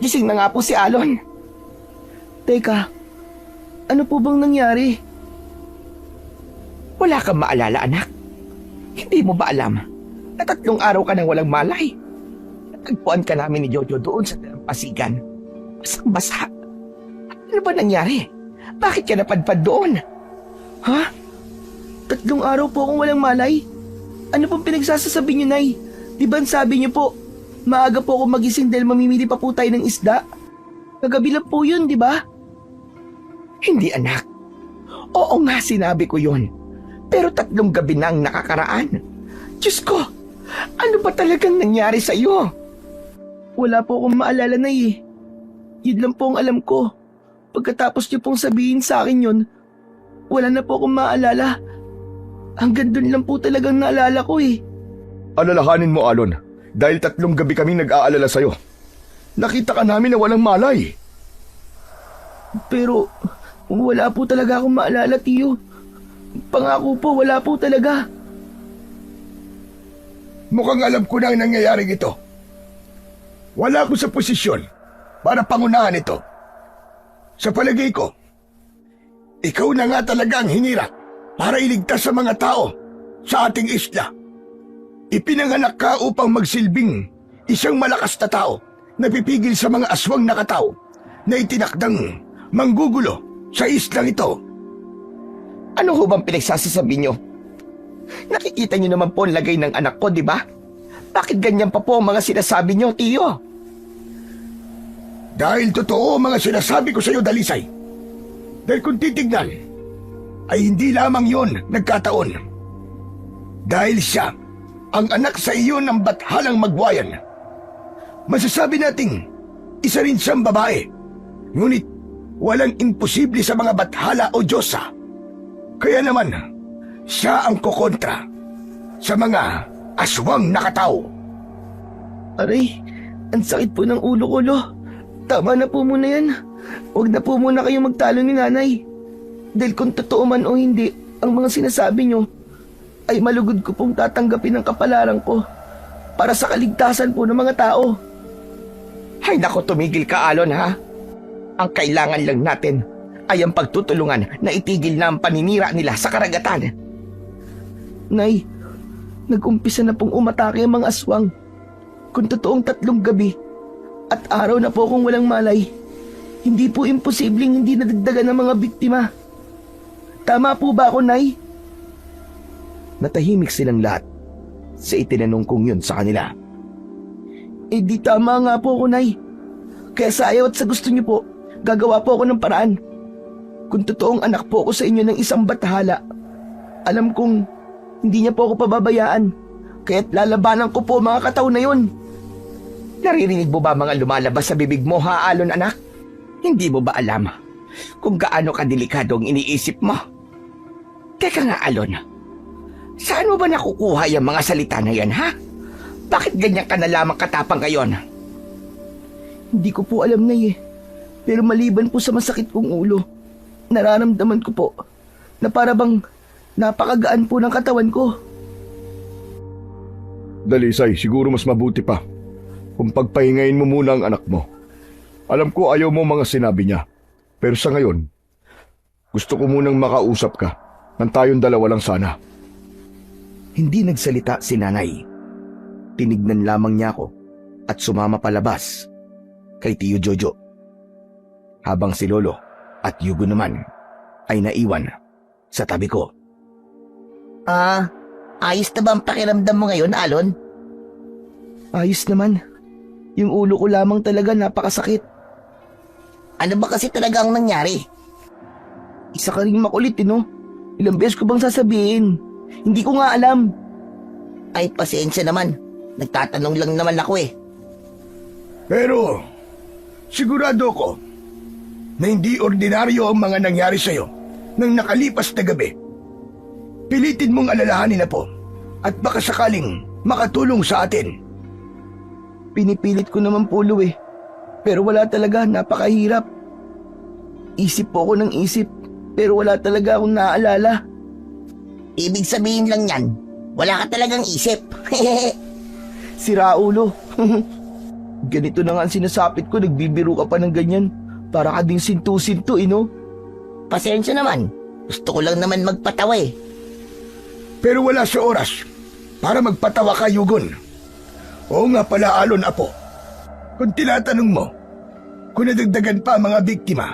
Gising na nga po si Alon. teka, ano po bang nangyari? Wala kang maalala, anak. Hindi mo ba alam na 3 araw ka nang walang malay? Natagpuan ka namin ni Jojo doon sa dalampasigan. Basang-basa. Ano ba nangyari? Bakit ka napadpad doon? Ha? 3 araw po akong walang malay? Ano pong pinagsasasabi niyo, Nay? Di ba sabi niyo po, maaga po ako magising dahil mamimili pa po tayo ng isda? Kagabi lang po yun, di ba? Hindi, anak. Oo nga, sinabi ko yun. Pero 3 gabi na ang nakakaraan. Diyos ko, ano ba talagang nangyari sa iyo? Wala po akong maalala, Nay eh. Yun lang po ang alam ko. Pagkatapos niyo pong sabihin sa akin yun, wala na po akong maalala. Hanggang dun lang po talagang naalala ko eh. Alalahanin mo, Alon. Dahil 3 gabi kaming nag-aalala sa'yo. Nakita ka namin na walang malay. Pero wala po talaga akong maalala, Tiyo. Pangako po, wala po talaga. Mukhang alam ko na ang nangyayaring ito. Wala ako sa posisyon para pangunahan ito. Sa palagay ko, ikaw na nga talaga ang hinirap para iligtas sa mga tao sa ating isla. Ipinanganak ka upang magsilbing isang malakas na tao na pipigil sa mga aswang nakataw na itinakdang manggugulo sa islang ito. Ano ho bang pinagsasasabi niyo? Nakikita niyo naman po ang lagay ng anak ko, di ba? Bakit ganyan pa po ang mga sinasabi niyo, Tiyo? Dahil totoo ang mga sinasabi ko sa iyo, Dalisay. Dahil kung titignan, ay hindi lamang yon nagkataon. Dahil siya ang anak sa iyo ng bathalang magwayan. Masasabi nating isa rin siyang babae. Ngunit walang imposible sa mga bathala o Diyosa. Kaya naman, siya ang kukontra sa mga aswang nakataw. Aray, ang sakit po ng ulo ko, Lo. Tama na po muna yan. Huwag na po muna kayong magtalo ni Nanay. Dahil kung totoo man o hindi, ang mga sinasabi nyo, ay malugod ko pong tatanggapin ang kapalaran ko para sa kaligtasan po ng mga tao. Ay nako, tumigil ka, Alon, ha? Ang kailangan lang natin ay ang pagtutulungan na itigil na ang paninira nila sa karagatan. Nay, nag-umpisa na pong umatake ang mga aswang. Kung totoong 3 gabi at araw na po akong walang malay, hindi po imposibleng hindi nadagdagan ng mga biktima. Tama po ba ako, Nay? Natahimik silang lahat sa itinanong kong yun sa kanila. Eh di tama nga po ako, Nay. Kaya sa ayaw at sa gusto niyo po, gagawa po ako ng paraan. Kung totoong anak po ako sa inyo ng isang bathala, alam kong hindi niya po ako pababayaan. Kaya't lalabanan ko po mga kataw na yun. Naririnig mo ba mga lumalabas sa bibig mo, ha, Alon, anak? Hindi mo ba alam kung gaano kadelikado ang iniisip mo? Teka nga, Alon. Saan mo ba nakukuha yung mga salita na yan, ha? Bakit ganyan ka na lamang katapang ngayon? Hindi ko po alam na Pero maliban po sa masakit kong ulo, nararamdaman ko po na para bang napakagaan po ng katawan ko. Dalisay, siguro mas mabuti pa kung pagpahingayin mo muna ang anak mo. Alam ko ayaw mo mga sinabi niya. Pero sa ngayon, gusto ko munang makausap ka nang tayong dalawa lang sana. Hindi nagsalita si nanay. Tinignan lamang niya ako at sumama palabas kay Tiyo Jojo. Habang si Lolo at Yugo naman ay naiwan sa tabi ko. Ayos na ba ang pakiramdam mo ngayon, Alon? Ayos naman. Yung ulo ko lamang talaga napakasakit. Ano ba kasi talaga ang nangyari? Isa ka rin makulit, no? Ilang beses ko bang sasabihin? Hindi ko nga alam. Ay, pasensya naman. Nagtatanong lang naman ako eh. Pero, sigurado ko na hindi ordinaryo ang mga nangyari sa'yo nang nakalipas na gabi. Pilitin mong alalahanin na po at baka sakaling makatulong sa atin. Pinipilit ko naman po, Lo, Pero wala talaga, napakahirap. Isip po ako ng isip, pero wala talaga akong naaalala. Ibig sabihin lang yan, wala ka talagang isip. Sira ulo. Ganito na nga ang sinasapit ko, nagbibiro ka pa ng ganyan. Para ka ding sintu-sintu, no? Pasensya naman. Gusto ko lang naman magpatawa eh. Pero wala sa oras para magpatawa ka, Yugon. Oo nga pala, Alon, apo. Kung tinatanong mo, kung nadagdagan pa ang mga biktima,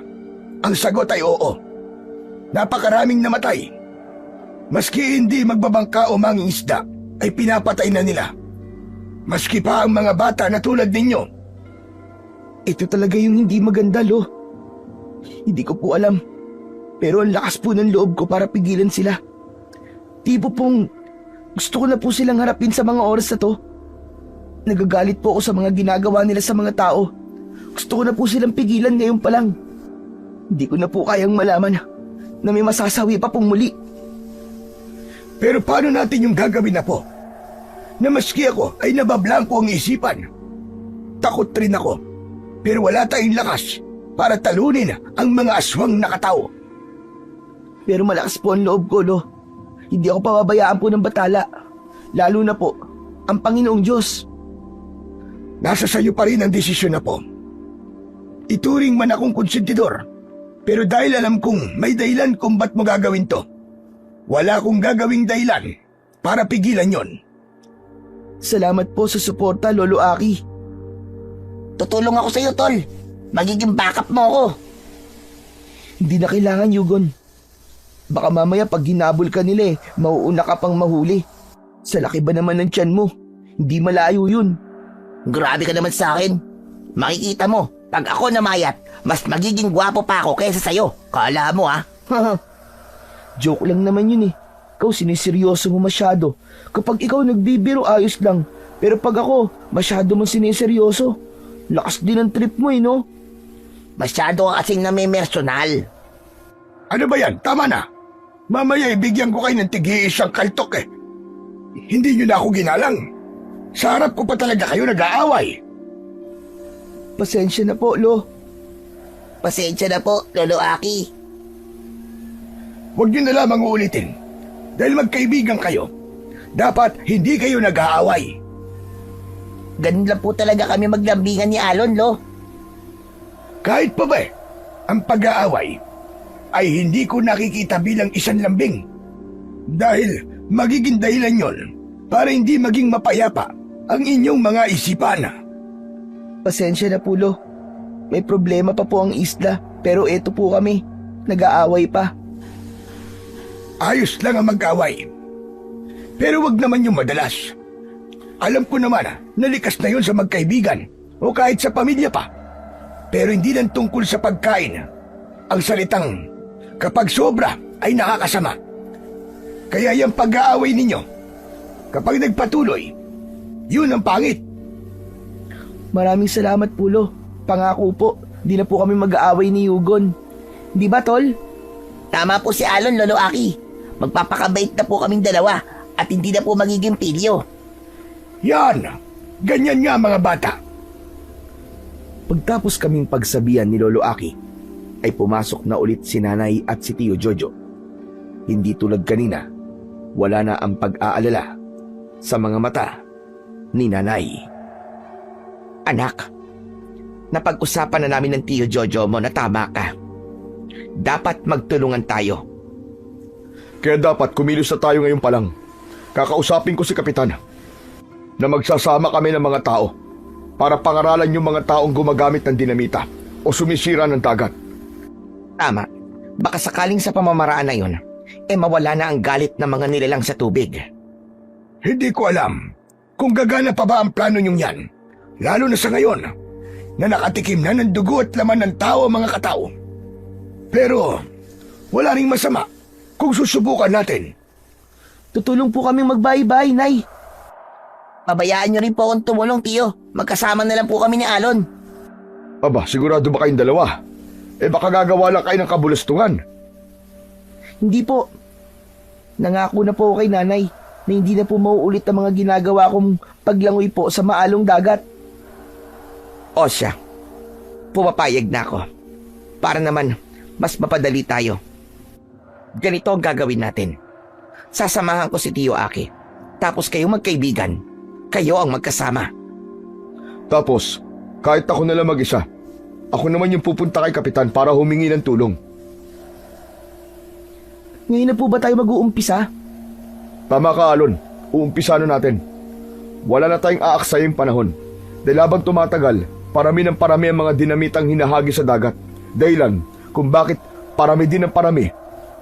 ang sagot ay oo. Napakaraming namatay. Maski hindi magbabangka o mangingisda, ay pinapatay na nila. Maski pa ang mga bata na tulad ninyo. Ito talaga yung hindi maganda, Lo. Hindi ko po alam. Pero ang lakas po ng loob ko para pigilan sila. Tipo pong gusto ko na po silang harapin sa mga oras na to. Nagagalit po ako sa mga ginagawa nila sa mga tao. Gusto ko na po silang pigilan ngayon pa lang. Hindi ko na po kayang malaman na may masasawi pa pong muli. Pero paano natin yung gagawin na po? Na maski ako ay nabablangko ang isipan. Takot rin ako. Pero wala tayong lakas para talunin ang mga aswang nakatao. Pero malakas po ang loob ko, Lo. Hindi ako pababayaan po ng batala. Lalo na po, ang Panginoong Diyos. Nasa sayo pa rin ang desisyon na po. Ituring man akong konsentidor, pero dahil alam kong may dahilan kung ba't mo gagawin to, wala akong gagawing dahilan para pigilan yon. Salamat po sa suporta, Lolo Aki. Tutulong ako sa iyo, Tol. Magiging backup mo ako. Hindi na kailangan, Yugon. Baka mamaya pag ginabol ka nila mauuna ka pang mahuli. Sa laki ba naman ng tiyan mo? Hindi malayo yun. Grabe ka naman sa akin. Makikita mo, pag ako namayat, mas magiging gwapo pa ako kaysa sa'yo. Kala mo Joke lang naman yun Ikaw siniseryoso mo masyado. Kapag ikaw nagbibiro, ayos lang. Pero pag ako, masyado mong siniseryoso. Lakas din ang trip mo no? Masyado ka kasing namimersonal. Ano ba yan? Tama na. Mamaya ibigyan ko kayo ng tig-iisang kaltok Hindi nyo na ako ginalang. Sa harap ko pa talaga kayo nag-aaway. Pasensya na po, Lo. Pasensya na po, Lolo Aki. Huwag nyo na lamang uulitin. Dahil magkaibigan kayo, dapat hindi kayo nag-aaway. Ganun lang po talaga kami maglambingan ni Alon, Lo. Kahit pa ba ang pag-aaway ay hindi ko nakikita bilang isang lambing. Dahil magiging dahilan yon para hindi maging mapayapa ang inyong mga isipan. Pasensya na po, Lo. May problema pa po ang isla, pero eto po kami. Nag-aaway pa. Ayos lang ang mag-away. Pero wag naman yung madalas. Alam ko naman na likas na yun sa magkaibigan o kahit sa pamilya pa. Pero hindi lang tungkol sa pagkain. Ang salitang kapag sobra ay nakakasama. Kaya yung pag-aaway ninyo, kapag nagpatuloy, yun ang pangit. Maraming salamat, Pulo. Pangako po, di na po kami mag-aaway ni Yugon. Di ba, Tol? Tama po si Alon, Lolo Aki. Magpapakabait na po kaming dalawa at hindi na po magiging pilyo. Yan, ganyan nga mga bata. Pagtapos kaming pagsabihan ni Lolo Aki, ay pumasok na ulit si Nanay at si Tio Jojo. Hindi tulad kanina, wala na ang pag-aalala sa mga mata ni Nanay. Anak, napag-usapan na namin ng Tio Jojo mo na tama ka. Dapat magtulungan tayo. Kaya dapat kumilos na tayo ngayon pa lang. Kakausapin ko si Kapitan na magsasama kami ng mga tao para pangaralan yung mga taong gumagamit ng dinamita o sumisira ng dagat. Tama, baka sakaling sa pamamaraan na yun, mawala na ang galit ng mga nilalang sa tubig. Hindi ko alam kung gagana pa ba ang plano nyong yan. Lalo na sa ngayon na nakatikim na ng dugo at laman ng tao ang mga katao. Pero wala ring masama kung susubukan natin. Tutulong po kaming magbayi-bayi, Nay. Pabayaan nyo rin po akong tumulong, Tiyo. Magkasama na lang po kami ni Alon. Aba, sigurado ba kayong dalawa? Baka gagawa lang kayo ng kabulastungan. Hindi po. Nangako na po ako kay Nanay na hindi na po mauulit ang mga ginagawa kong paglangoy po sa maalong dagat. O siya, pumapayag na ako. Para naman, mas mapadali tayo. Ganito ang gagawin natin. Sasamahan ko si Tio Aki. Tapos kayo magkaibigan. Kayo ang magkasama. Tapos, kahit ako na lang mag-isa, ako naman yung pupunta kay Kapitan para humingi ng tulong. Ngayon na po ba tayo mag-uumpisa? Tama ka, Alon. Uumpisa na natin. Wala na tayong aaksayang panahon. Dahil habang tumatagal, parami ng parami ang mga dinamitang hinahagi sa dagat. Dahilan kung bakit parami din ng parami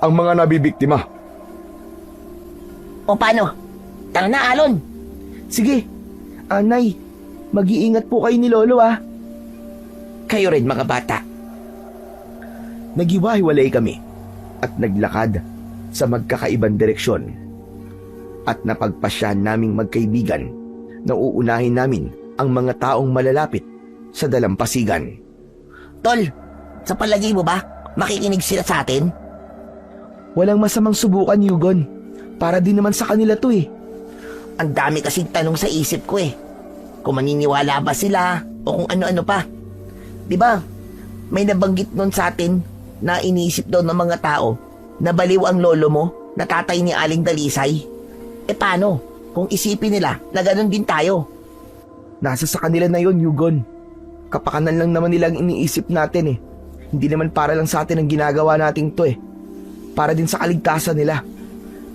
ang mga nabibiktima. O paano? Tara na, Alon. Sige. Nay, mag-iingat po kayo ni Lolo, ah. Kayo rin mga bata. Naghiwa-hiwalay kami At naglakad sa magkakaibang direksyon. At napagpasyahan naming magkaibigan na uunahin namin ang mga taong malalapit sa dalampasigan. Tol, sa palagay mo ba, makikinig sila sa atin? Walang masamang subukan, Yugon. Para din naman sa kanila to eh. Ang dami kasing tanong sa isip ko eh. Kung maniniwala ba sila o kung ano-ano pa. Diba, may nabanggit nun sa atin na iniisip daw ng mga tao na baliw ang lolo mo na tatay ni Aling Dalisay. Paano kung isipin nila na ganun din tayo? Nasa sa kanila na yon, Yugon. Kapakanan lang naman nilang iniisip natin eh. Hindi naman para lang sa atin ang ginagawa nating to eh. Para din sa kaligtasan nila.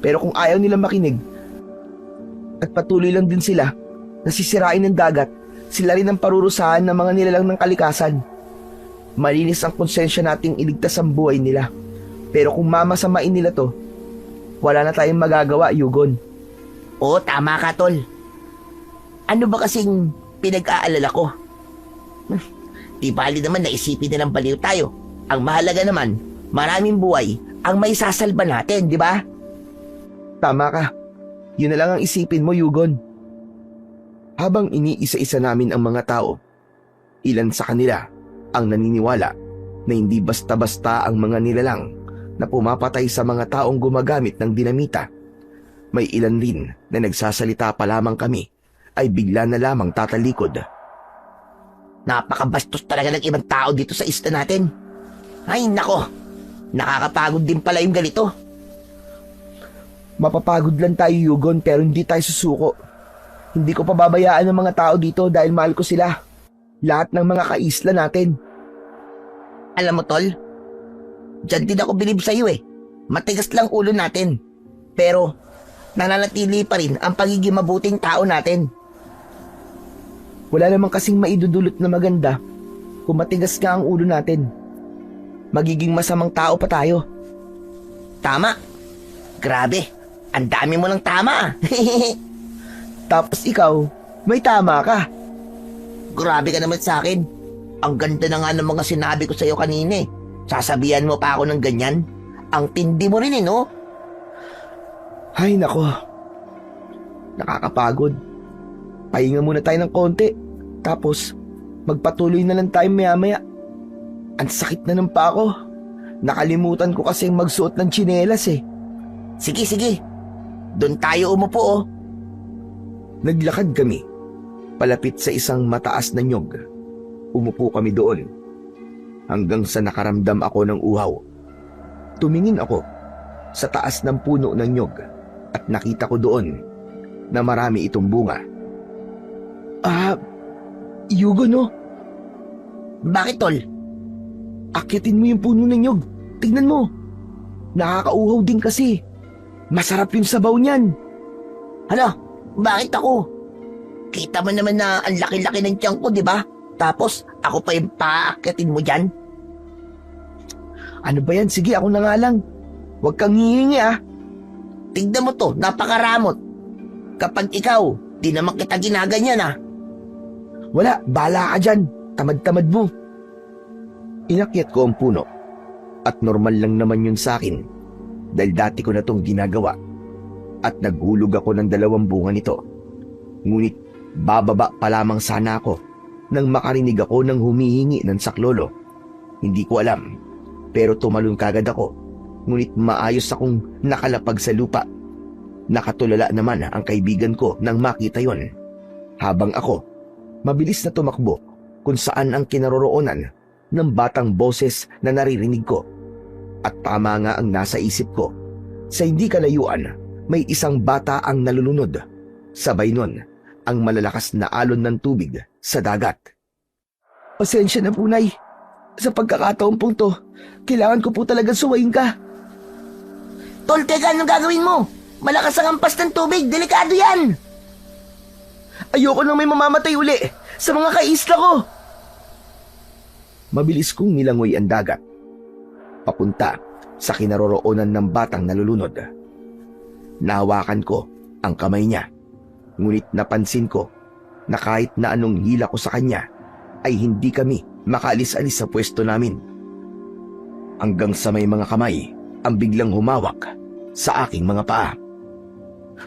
Pero kung ayaw nilang makinig at patuloy lang din sila na sisirain ng dagat, sila rin ang parurusahan ng mga nilalang ng kalikasan. Malinis ang konsensya nating iligtas ang buhay nila. Pero kung mamasamain nila to, wala na tayong magagawa, Yugon. Oo, tama ka, Tol. Ano ba kasing pinag-aalala ko? Di bali naman na isipin nilang baliw tayo. Ang mahalaga naman, maraming buhay ang may sasalba natin, di ba? Tama ka. Yun na lang ang isipin mo, Yugon. Habang iniisa-isa namin ang mga tao, ilan sa kanila ang naniniwala na hindi basta-basta ang mga nilalang na pumapatay sa mga taong gumagamit ng dinamita. May ilan rin na nagsasalita pa lamang kami ay bigla na lamang tatalikod. Napakabastos talaga ng ibang tao dito sa isla natin. Ay nako, nakakapagod din pala yung ganito. Mapapagod lang tayo, Yugon, pero hindi tayo susuko. Hindi ko pababayaan ng mga tao dito dahil mahal ko sila. Lahat ng mga kaisla natin. Alam mo, Tol, dyan din ako bilib sa'yo eh. Matigas lang ulo natin. Pero, nananatili pa rin ang pagiging mabuting tao natin. Wala namang kasing maidudulot na maganda kung matigas nga ang ulo natin. Magiging masamang tao pa tayo. Tama. Grabe, ang dami mo ng tama ah. Tapos ikaw, may tama ka. Grabe ka naman sa akin. Ang ganda na nga ng mga sinabi ko sa'yo kanina eh. Sasabihan mo pa ako ng ganyan? Ang tindi mo rin eh, no? Ay, nako. Nakakapagod. Pahinga muna tayo ng konti. Tapos, magpatuloy na lang tayo maya-maya. Ang sakit na ng paa ko. Nakalimutan ko kasing magsuot ng tsinelas eh. Sige, sige. Doon tayo umupo oh. Naglakad kami. Palapit sa isang mataas na nyog. Umupo kami doon. Hanggang sa nakaramdam ako ng uhaw. Tumingin ako sa taas ng puno ng nyog at nakita ko doon na marami itong bunga. Yugo no? Bakit, tol? Akyatin mo yung puno ng nyog. Tignan mo. Nakakauhaw din kasi. Masarap yung sabaw niyan. Ano? Bakit ako? Kita mo naman na ang laki-laki ng tiyan ko, di ba? Tapos, ako pa yung paakyatin mo dyan? Ano ba yan? Sige, ako na nga lang. Huwag kang hihingi ah. Tignan mo to, napakaramot. Kapag ikaw, di naman kita ginaganyan ah. Wala, bahala ka dyan. Tamad-tamad mo. Inakyat ko ang puno at normal lang naman yun sa akin dahil dati ko na tong ginagawa at naghulog ako ng 2 bunga nito. Ngunit bababa pa lamang sana ako nang makarinig ako ng humihingi ng saklolo. Hindi ko alam pero tumalon kagad ako ngunit maayos akong nakalapag sa lupa. Nakatulala naman ang kaibigan ko nang makita yon. Habang ako, mabilis na tumakbo kung saan ang kinaroroonan ng batang boses na naririnig ko. At tama nga ang nasa isip ko. Sa hindi kalayuan, may isang bata ang nalulunod. Sabay nun, ang malalakas na alon ng tubig sa dagat. Pasensya na po, Nay. Sa pagkakataon pong to, kailangan ko po talaga suwayin ka. Tol, teka, anong gagawin mo? Malakas ang ampas ng tubig, delikado yan! Ayoko nang may mamamatay uli sa mga kaisla ko. Mabilis kong nilangoy ang dagat. Papunta sa kinaroroonan ng batang nalulunod. Nahawakan ko ang kamay niya. Ngunit napansin ko na kahit na anong hila ko sa kanya ay hindi kami makaalis-alis sa pwesto namin. Hanggang sa may mga kamay ang biglang humawak sa aking mga paa.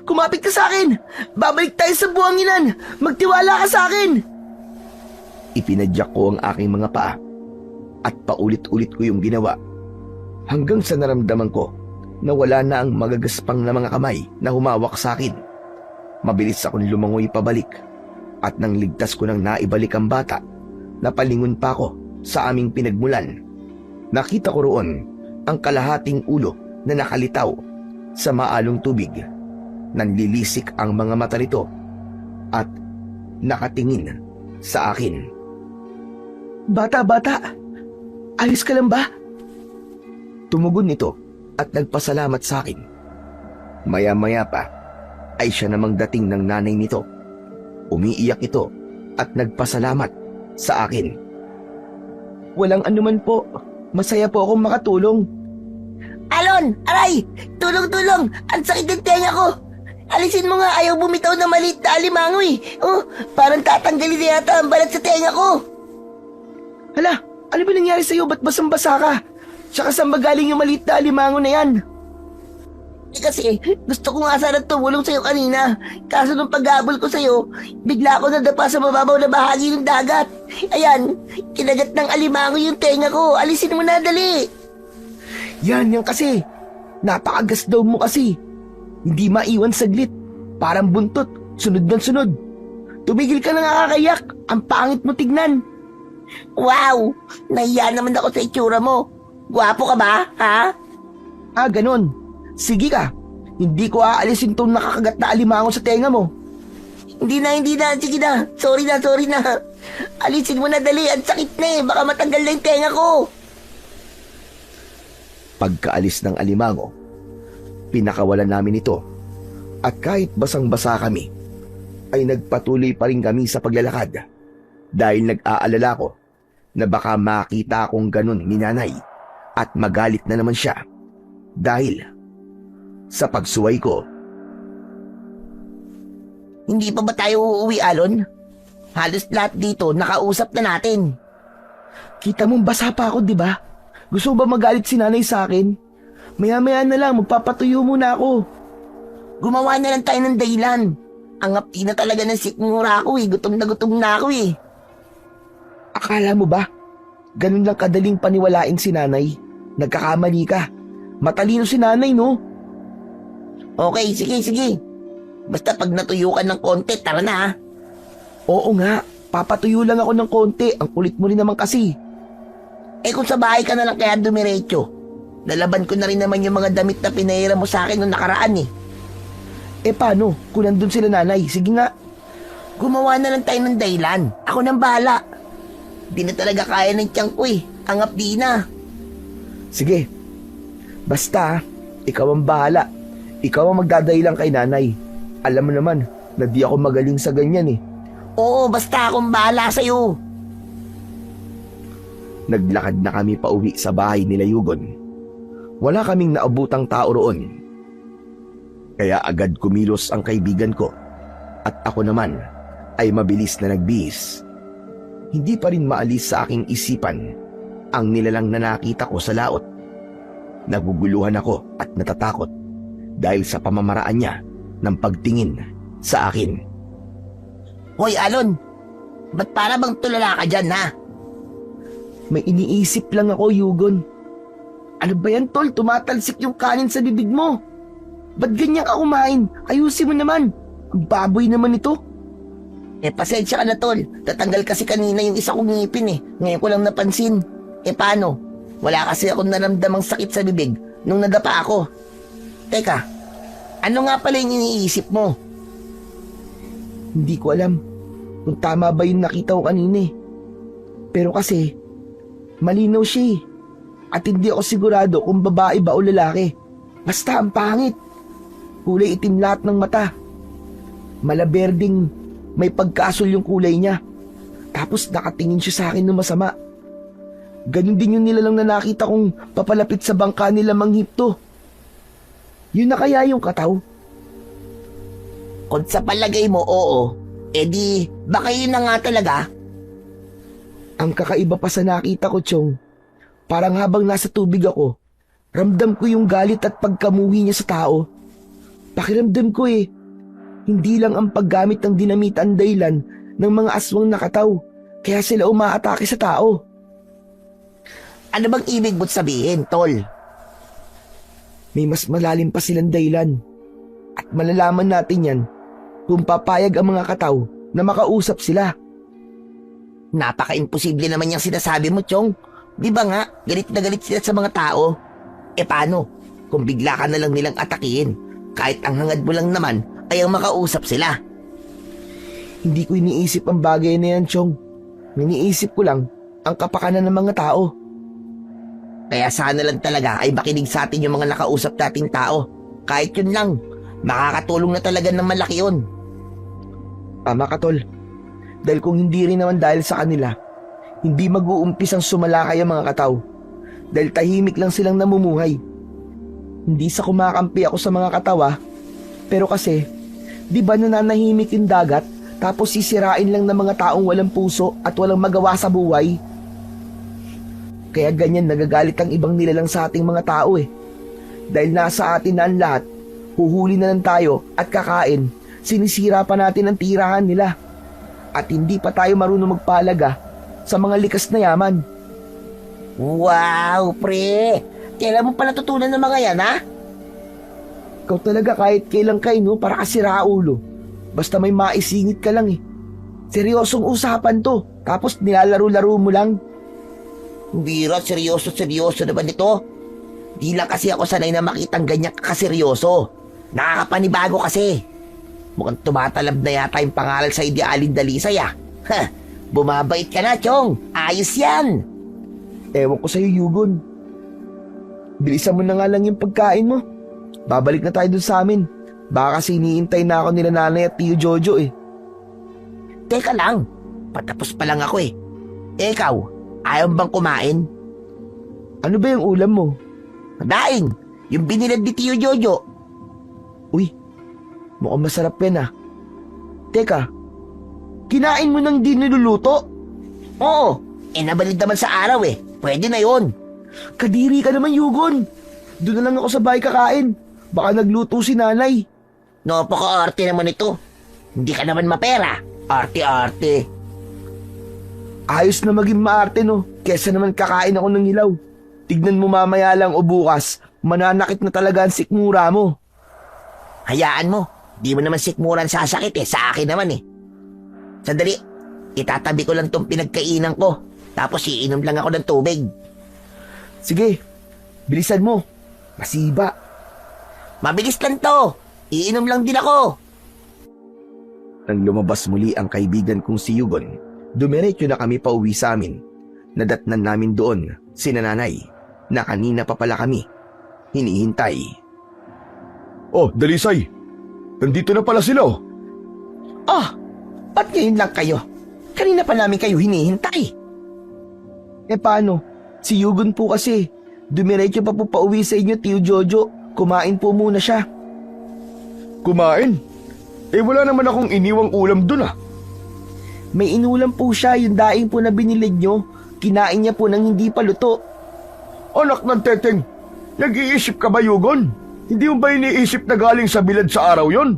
Kumapit ka sa akin! Babalik tayo sa buwanginan! Magtiwala ka sa akin! Ipinadyak ko ang aking mga paa at paulit-ulit ko yung ginawa hanggang sa naramdaman ko na wala na ang magagaspang na mga kamay na humawak sa akin. Mabilis akong lumangoy pabalik at nang ligtas ko nang naibalik ang bata, napalingon pa ako sa aming pinagmulan. Nakita ko roon ang kalahating ulo na nakalitaw sa maalong tubig. Nanlilisik ang mga mata nito at nakatingin sa akin. Bata, ayos ka lang ba? Tumugon nito at nagpasalamat sa akin. Maya-maya pa ay siya namang dating ng nanay nito. Umiiyak ito at nagpasalamat sa akin. Walang anuman po. Masaya po akong makatulong. Alon! Aray! Tulong! Ang sakit ng tenga ko! Alisin mo nga, ayaw bumitaw na maliit na alimango eh. Oh, parang tatanggalin na yata ang balat sa tenga ko. Hala, ano ba nangyari sa'yo? Ba't basang-basa ka? Tsaka saan ba galing yung maliit na alimango na yan? Kasi gusto ko nga sana tumulong sa'yo kanina. Kaso nung paghabol ko sa'yo, bigla ako nadapa sa mababaw na bahagi ng dagat. Ayan, kinagat ng alimango yung tenga ko. Alisin mo na, dali. Yan kasi. Napakagasdaw mo kasi. Hindi maiwan saglit. Parang buntot. Sunod ng sunod. Tumigil ka na nakakayak. Ang pangit mo tignan. Wow! Nahiya naman ako sa itsura mo. Gwapo ka ba, ha? Ganon. Sige ka. Hindi ko aalisin tong nakakagat na alimango sa tenga mo. Hindi na. Sige na. Sorry na. Alisin mo na dali. Ang sakit na eh. Baka matanggal na yung tenga ko. Pagkaalis ng alimango, pinakawalan namin ito at kahit basang-basa kami, ay nagpatuloy pa rin kami sa paglalakad dahil nag-aalala ko na baka makita akong ganun ni nanay at magalit na naman siya dahil sa pagsuway ko. Hindi pa ba tayo uuwi, Alon? Halos lahat dito nakausap na natin. Kita mong basa pa ako, di ba? Gusto mo ba magalit si nanay sa akin? Maya-maya na lang, magpapatuyo muna ako. Gumawa na lang tayo ng dahilan. Ang ngapti na talaga ng sikmura ko eh. Gutom na ako eh. Akala mo ba? Ganun lang kadaling paniwalain si nanay. Nagkakamali ka. Matalino si nanay, no? Okay, sige. Basta pag natuyo ka ng konti, tara na ha. Oo nga, papatuyo lang ako ng konti. Ang kulit mo rin naman kasi. Eh kung sa bahay ka na lang kaya dumiretso. Lalaban ko na rin naman yung mga damit na pinahira mo sa akin noong nakaraan eh. Eh paano? Kung nandun sila nanay, sige nga. Gumawa na lang tayo ng dahilan. Ako nang bahala. Di na talaga kaya ng tiyan ko eh. Ang ngapdi na. Sige. Basta, ikaw ang bahala. Ikaw ang magdadahilan kay nanay. Alam mo naman, na di ako magaling sa ganyan eh. Oo, basta akong bahala sa'yo. Naglakad na kami pauwi sa bahay nila Yugon. Wala kaming naabutang tao roon. Kaya agad kumilos ang kaibigan ko at ako naman ay mabilis na nagbihis. Hindi pa rin maalis sa aking isipan ang nilalang na nakita ko sa laot. Naguguluhan ako at natatakot dahil sa pamamaraan niya ng pagtingin sa akin. Hoy, Alon. Ba't para bang tulala ka dyan, ha? May iniisip lang ako, Yugon. Ano ba yan, tol? Tumatalsik yung kanin sa bibig mo. Ba't ganyan ka kumain? Ayusin mo naman. Ang baboy naman ito. Eh, pasensya ka na, tol. Tatanggal kasi kanina yung isa kong ngipin eh. Ngayon ko lang napansin. Eh, paano? Wala kasi akong naramdamang sakit sa bibig nung nadapa ako. Teka, ano nga pala yung iniisip mo? Hindi ko alam kung tama ba yung nakita ko kanina eh. Pero kasi, malinaw siya eh. At hindi ako sigurado kung babae ba o lalaki. Basta ang pangit. Kulay itim lahat ng mata. Malaberding may pagkasol yung kulay niya. Tapos nakatingin siya sa akin ng masama. Ganun din yung nilalang na nakita kong papalapit sa bangka nila Mang Hipto. Yun na kaya yung kataw? Kung sa palagay mo, oo. Eh di, baka yun na nga talaga. Ang kakaiba pa sa nakita ko, Chong, parang habang nasa tubig ako, ramdam ko yung galit at pagkamuhi niya sa tao. Pakiramdam ko eh, hindi lang ang paggamit ng dinamit ang dahilan ng mga aswang nakataw, kaya sila umaatake sa tao. Ano bang ibig mo't sabihin, tol? May mas malalim pa silang dahilan. At malalaman natin yan kung papayag ang mga kataw na makausap sila. Napaka-imposible naman yung sinasabi mo, Chong. Di ba nga, galit na galit sila sa mga tao? E paano kung bigla ka na lang nilang atakihin? Kahit ang hangad mo lang naman ay ang makausap sila. Hindi ko iniisip ang bagay na yan, Chong. Iniisip ko lang ang kapakanan ng mga tao. Kaya sana lang talaga ay makinig sa atin yung mga nakausap nating tao. Kahit yun lang, makakatulong na talaga ng malaki yun. Tama ka, Tol. Dahil kung hindi rin naman dahil sa kanila, hindi mag-uumpisang sumalakay ang mga kataw. Dahil tahimik lang silang namumuhay. Hindi sa kumakampi ako sa mga katawa, pero kasi, di ba nananahimik yung dagat tapos sisirain lang ng mga taong walang puso at walang magawa sa buhay? Kaya ganyan nagagalit ang ibang nilalang sa ating mga tao eh. Dahil nasa atin na ang lahat, huhuli na lang tayo at kakain, sinisira pa natin ang tirahan nila. At hindi pa tayo marunong magpalaga sa mga likas na yaman. Wow, pre! Kailan mo pa natutunan ng mga yan, ha? Ikaw talaga kahit kailan kayo, no, para kasira ulo. Basta may maisingit ka lang eh. Seryosong usapan to, tapos nilalaro-laro mo lang. Bira, seryoso naman ito. Di lang kasi ako sanay na makitang ganyan kaseryoso. Nakakapanibago kasi. Mukhang tumatalab na yata yung pangalan sa idealin dalisay ah. Ha, bumabait ka na, Chong. Ayos yan. Ewan ko sa'yo, Yugon. Bilisan mo na nga lang yung pagkain mo. Babalik na tayo dun sa amin. Baka kasi iniintay na ako nila nanay at tiyo Jojo eh. Teka lang, patapos pa lang ako eh. Ikaw, ayaw bang kumain? Ano ba yung ulam mo? Daing, yung binilad ni Tiyo Jojo. Uy, mukhang masarap yan ah. Teka, kinain mo nang di niluluto? Oo, nabalid naman sa araw eh. Pwede na yon. Kadiri ka naman, Yugon. Doon na lang ako sa bahay kakain. Baka nagluto si nanay. Napaka-arte naman ito. Hindi ka naman mapera. Arte-arte. Ayos na maging maarte, no? Kesa naman kakain ako ng hilaw. Tignan mo mamaya lang o bukas, mananakit na talaga ang sikmura mo. Hayaan mo. Di mo naman sikmuran sasakit eh. Sa akin naman eh. Sandali. Itatabi ko lang tong pinagkainan ko. Tapos iinom lang ako ng tubig. Sige, bilisan mo. Masiba. Mabilis lang to. Iinom lang din ako. Nang lumabas muli ang kaibigan kong si Yugon, dumiretso na kami pauwi sa amin. Nadatnan namin doon si nanay na kanina pa pala kami hinihintay. Oh, Dalisay. Nandito na pala sila oh. Ah, ba't ngayon lang kayo? Kanina pa namin kayo hinihintay. Eh paano? Si Yugon po kasi. Dumiretso pa po pauwi sa inyo, Tio Jojo. Kumain po muna siya. Kumain? Eh wala naman akong iniwang ulam dun ah. May inulam po siya, yung daing po na binilid nyo. Kinain niya po nang hindi pa luto. Anak ng teteng, nag-iisip ka ba, Yugon? Hindi mo ba iniisip na galing sa bilad sa araw yon?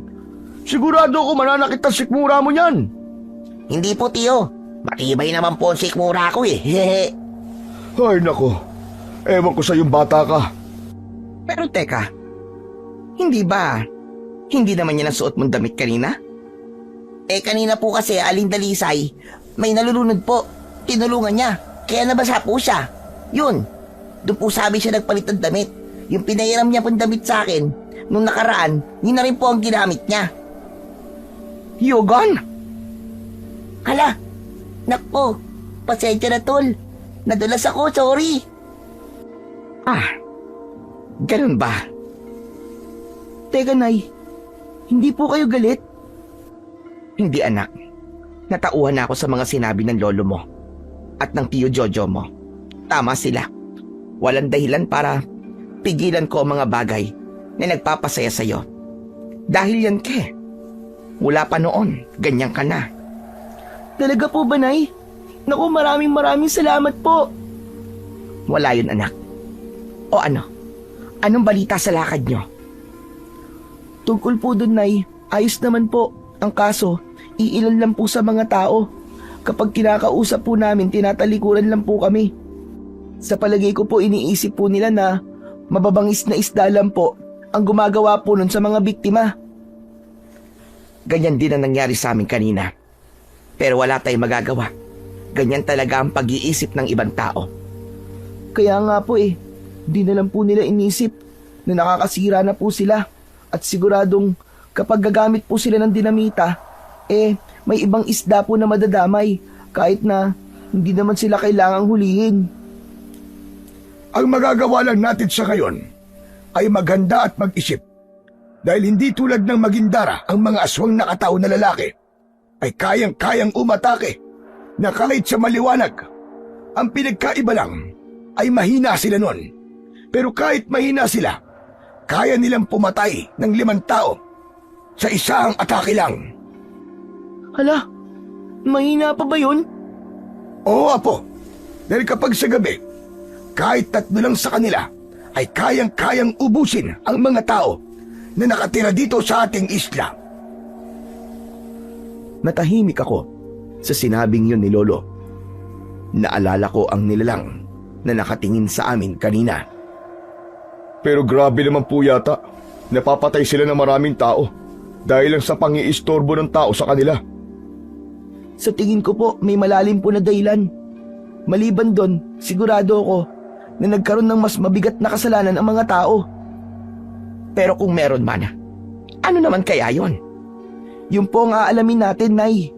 Sigurado ako mananakit ang sikmura mo niyan. Hindi po, Tio. Matibay naman po ang sikmura ko eh. Hehe. Ay nako, ewan ko sa yung bata ka. Pero teka, hindi naman niya nasuot mong damit kanina? Eh kanina po kasi Aling Dalisay, may nalulunod po. Tinulungan niya. Kaya nabasa po siya. Yun. Doon po sabi siya nagpalit ng damit. Yung pinahiram niya pong damit sa akin, nung nakaraan, yun na rin po ang ginamit niya. Yugon! Hala! Nakpo! Pasensya na tol. Nadulas ako, sorry. Ah, ganun ba? Teka, Nay. Hindi po kayo galit? Hindi anak. Natauhan na ako sa mga sinabi ng lolo mo at ng Tio Jojo mo. Tama sila. Walang dahilan para pigilan ko ang mga bagay na nagpapasaya sa'yo. Dahil yan mula pa noon, ganyan ka na. Talaga po ba, Nay? Naku, maraming salamat po. Wala yun anak. O ano? Anong balita sa lakad nyo? Tungkol po dun, Nay, ayos naman po. Ang kaso, iilan lang po sa mga tao. Kapag kinakausap po namin, tinatalikuran lang po kami. Sa palagay ko po, iniisip po nila na mababangis na isda lang po ang gumagawa po nun sa mga biktima. Ganyan din ang nangyari sa amin kanina. Pero wala tayong magagawa. Ganyan talaga ang pag-iisip ng ibang tao. Kaya nga po di na lang po nila inisip na nakakasira na po sila. At siguradong kapag gagamit po sila ng dinamita, may ibang isda po na madadamay kahit na hindi naman sila kailangang hulihin. Ang magagawa lang natin sa ngayon ay maghanda at mag-isip. Dahil hindi tulad ng Magindara ang mga aswang nakatao na lalaki ay kayang-kayang umatake na kahit sa maliwanag. Ang pinagkaiba lang ay mahina sila nun. Pero kahit mahina sila, kaya nilang pumatay ng 5 tao sa isang atake lang. Hala, mahina pa ba yun? Oo, Apo. Dahil kapag sa gabi, kahit 3 lang sa kanila ay kayang-kayang ubusin ang mga tao na nakatira dito sa ating isla. Natahimik ako sa sinabing yun ni Lolo. Naalala ko ang nilalang na nakatingin sa amin kanina. Pero grabe naman po yata, napapatay sila ng maraming tao dahil lang sa pangiistorbo ng tao sa kanila. Sa tingin ko po, may malalim po na dahilan. Maliban doon, sigurado ako na nagkaroon ng mas mabigat na kasalanan ang mga tao. Pero kung meron man, ano naman kaya yon? Yung po ang aalamin natin, Nay.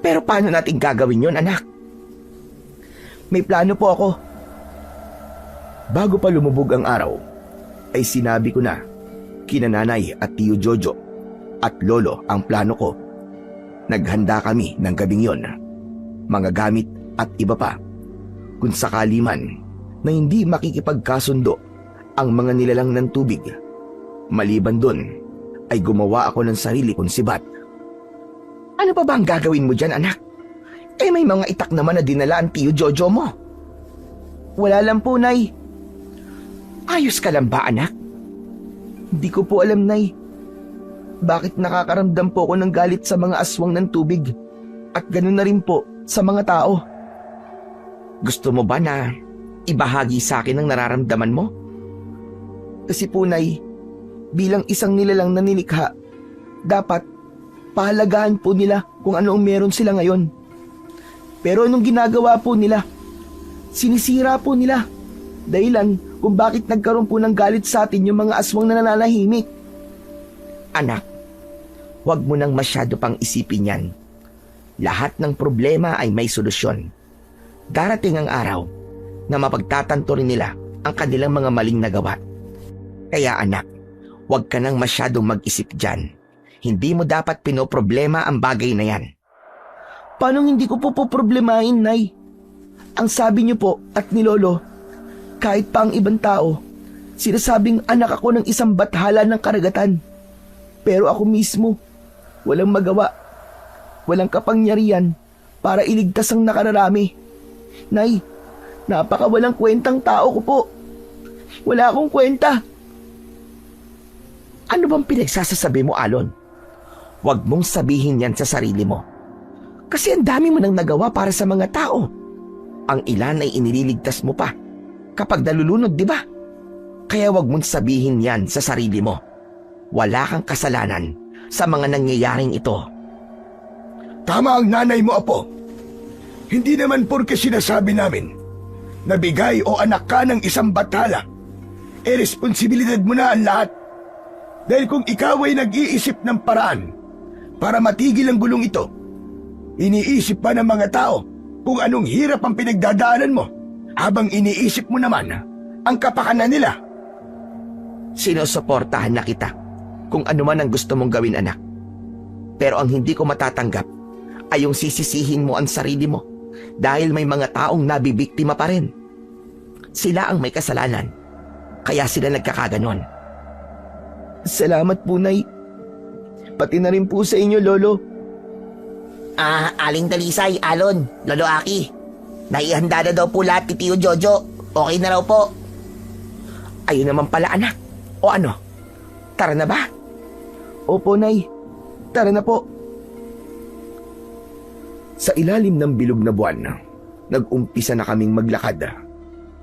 Pero paano natin gagawin yon, anak? May plano po ako. Bago pa lumubog ang araw, ay sinabi ko na kina Nanay at Tio Jojo at Lolo ang plano ko. Naghanda kami ng gabing yon, mga gamit at iba pa, kung sakali man na hindi makikipagkasundo ang mga nilalang ng tubig. Maliban dun, ay gumawa ako ng sarili kong sibat. Ano pa ba ang gagawin mo dyan, anak? Eh may mga itak naman na dinala ang Tiyo Jojo mo. Wala lang po, Nay. Ayos ka lang ba, anak? Hindi ko po alam, Nay. Bakit nakakaramdam po ako ng galit sa mga aswang ng tubig? At ganun na rin po sa mga tao. Gusto mo ba na ibahagi sa akin ang nararamdaman mo? Kasi po, Nay, bilang isang nilalang na nilikha, dapat pahalagahan po nila kung ano ang meron sila ngayon. Pero anong ginagawa po nila? Sinisira po nila. Dahilan kung bakit nagkaroon po ng galit sa atin yung mga aswang na nananahimik. Anak, huwag mo nang masyado pang isipin yan. Lahat ng problema ay may solusyon. Darating ang araw na mapagtatanto rin nila ang kanilang mga maling nagawa. Kaya anak, huwag ka nang masyadong mag-isip dyan. Hindi mo dapat pinoproblema ang bagay na yan. Paano hindi ko po problemahin, Nay? Ang sabi niyo po at ni Lolo, kahit pa ang ibang tao, sinasabing anak ako ng isang bathala ng karagatan. Pero ako mismo, walang magawa, walang kapangyarihan para iligtas ang nakararami. Nay, napakawalang kwentang tao ko po. Wala akong kwenta. Ano bang pinagsasasabi mo, Alon? Huwag mong sabihin yan sa sarili mo. Kasi ang dami mo nang nagawa para sa mga tao. Ang ilan ay inililigtas mo pa kapag nalulunod, di ba? Kaya huwag mong sabihin yan sa sarili mo. Wala kang kasalanan sa mga nangyayaring ito. Tama ang nanay mo, Apo. Hindi naman porke sinasabi namin na bigay o anak ka ng isang bathala, responsibilidad mo na ang lahat. Dahil kung ikaw ay nag-iisip ng paraan para matigil ang gulong ito, iniisip pa ng mga tao kung anong hirap ang pinagdadaanan mo habang iniisip mo naman ang kapakanan nila. Sinusuportahan na kita kung ano man ang gusto mong gawin, anak. Pero ang hindi ko matatanggap ay yung sisisihin mo ang sarili mo dahil may mga taong nabibiktima pa rin. Sila ang may kasalanan, kaya sila nagkakaganon. Salamat po, Nay. Pati na rin po sa inyo, Lolo. Aling Dalisay, Alon, Lolo Aki. Naihanda na daw po lahat ni Tiyo Jojo. Okay na raw po. Ayun naman pala, anak. O ano? Tara na ba? Opo, Nay. Tara na po. Sa ilalim ng bilog na buwan, nag-umpisa na kaming maglakad.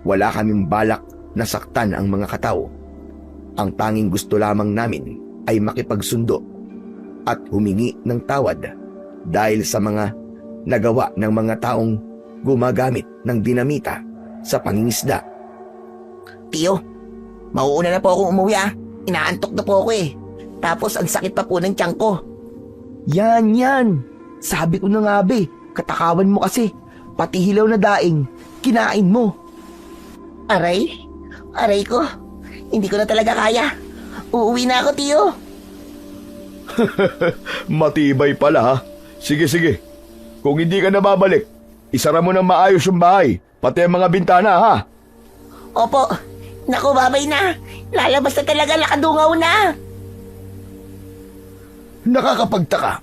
Wala kaming balak na saktan ang mga katao. Ang tanging gusto lamang namin ay makipagsundo at humingi ng tawad dahil sa mga nagawa ng mga taong gumagamit ng dinamita sa pangingisda. Tiyo, mauuna na po akong umuwi Inaantok na po ako Tapos ang sakit pa po ng tiyan ko. Yan. Sabi ko na nga, be. Katakawan mo kasi. Pati hilaw na daing, kinain mo. Aray ko. Hindi ko na talaga kaya. Uuwi na ako, Tiyo. Matibay pala ha. Sige. Kung hindi ka na babalik, isara mo ng maayos yung bahay, pati ang mga bintana ha. Opo. Naku, babay na. Lalabas na talaga, nakadungaw na. Nakakapagtaka.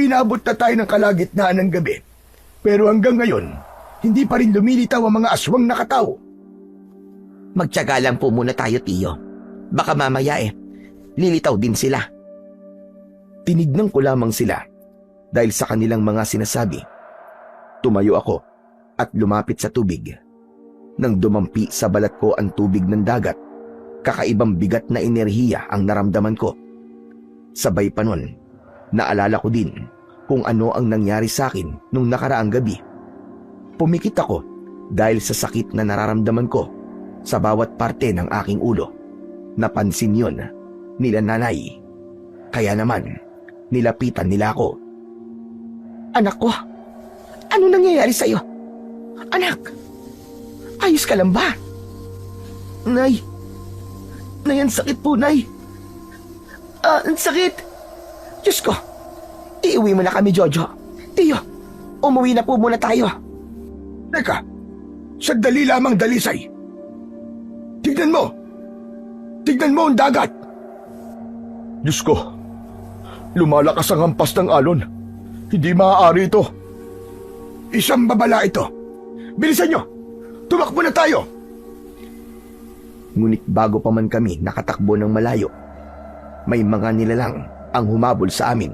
Inabot na tayo ng kalagitnaan ng gabi. Pero hanggang ngayon, hindi pa rin lumilitaw ang mga aswang nakatao. Magtiyaga lang po muna tayo, Tiyo. Baka mamaya lilitaw din sila. Tinignan ko lamang sila dahil sa kanilang mga sinasabi. Tumayo ako at lumapit sa tubig. Nang dumampi sa balat ko ang tubig ng dagat, kakaibang bigat na enerhiya ang naramdaman ko. Sabay pa nun, naalala ko din kung ano ang nangyari sa akin nung nakaraang gabi. Pumikit ako dahil sa sakit na nararamdaman ko sa bawat parte ng aking ulo. Napansin yon nila nanay. Kaya naman, nilapitan nila ako. Anak ko, ano nangyayari sa'yo? Anak, ayos ka lang ba? Nay, ang sakit po, Nay. Ang sakit. Diyos ko, iuwi mo na kami, Jojo. Tiyo, umuwi na po muna tayo. Teka, sandali lamang, Dalisay. Tignan mo ang dagat. Diyos ko, lumalakas ang hampas ng alon. Hindi maaari ito. Isang babala ito. Bilisan nyo! Tumakbo na tayo! Ngunit bago pa man kami nakatakbo ng malayo, may mga nilalang ang humabol sa amin.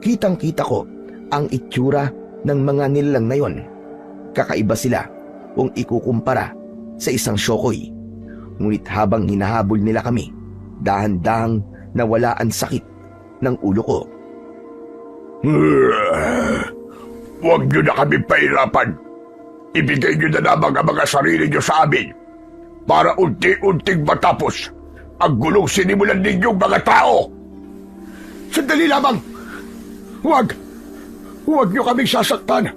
Kitang-kita ko ang itsura ng mga nilalang na yon. Kakaiba sila kung ikukumpara sa isang syokoy. Ngunit habang hinahabol nila kami, dahan-dahang nawala ang sakit ng ulo ko. Huwag nyo na kami pahirapan. Ibigay nyo na lamang ang mga sarili nyo sa amin para unti-unting matapos ang gulong sinimulan ninyong mga tao. Sandali lamang! Huwag nyo kaming sasaktan.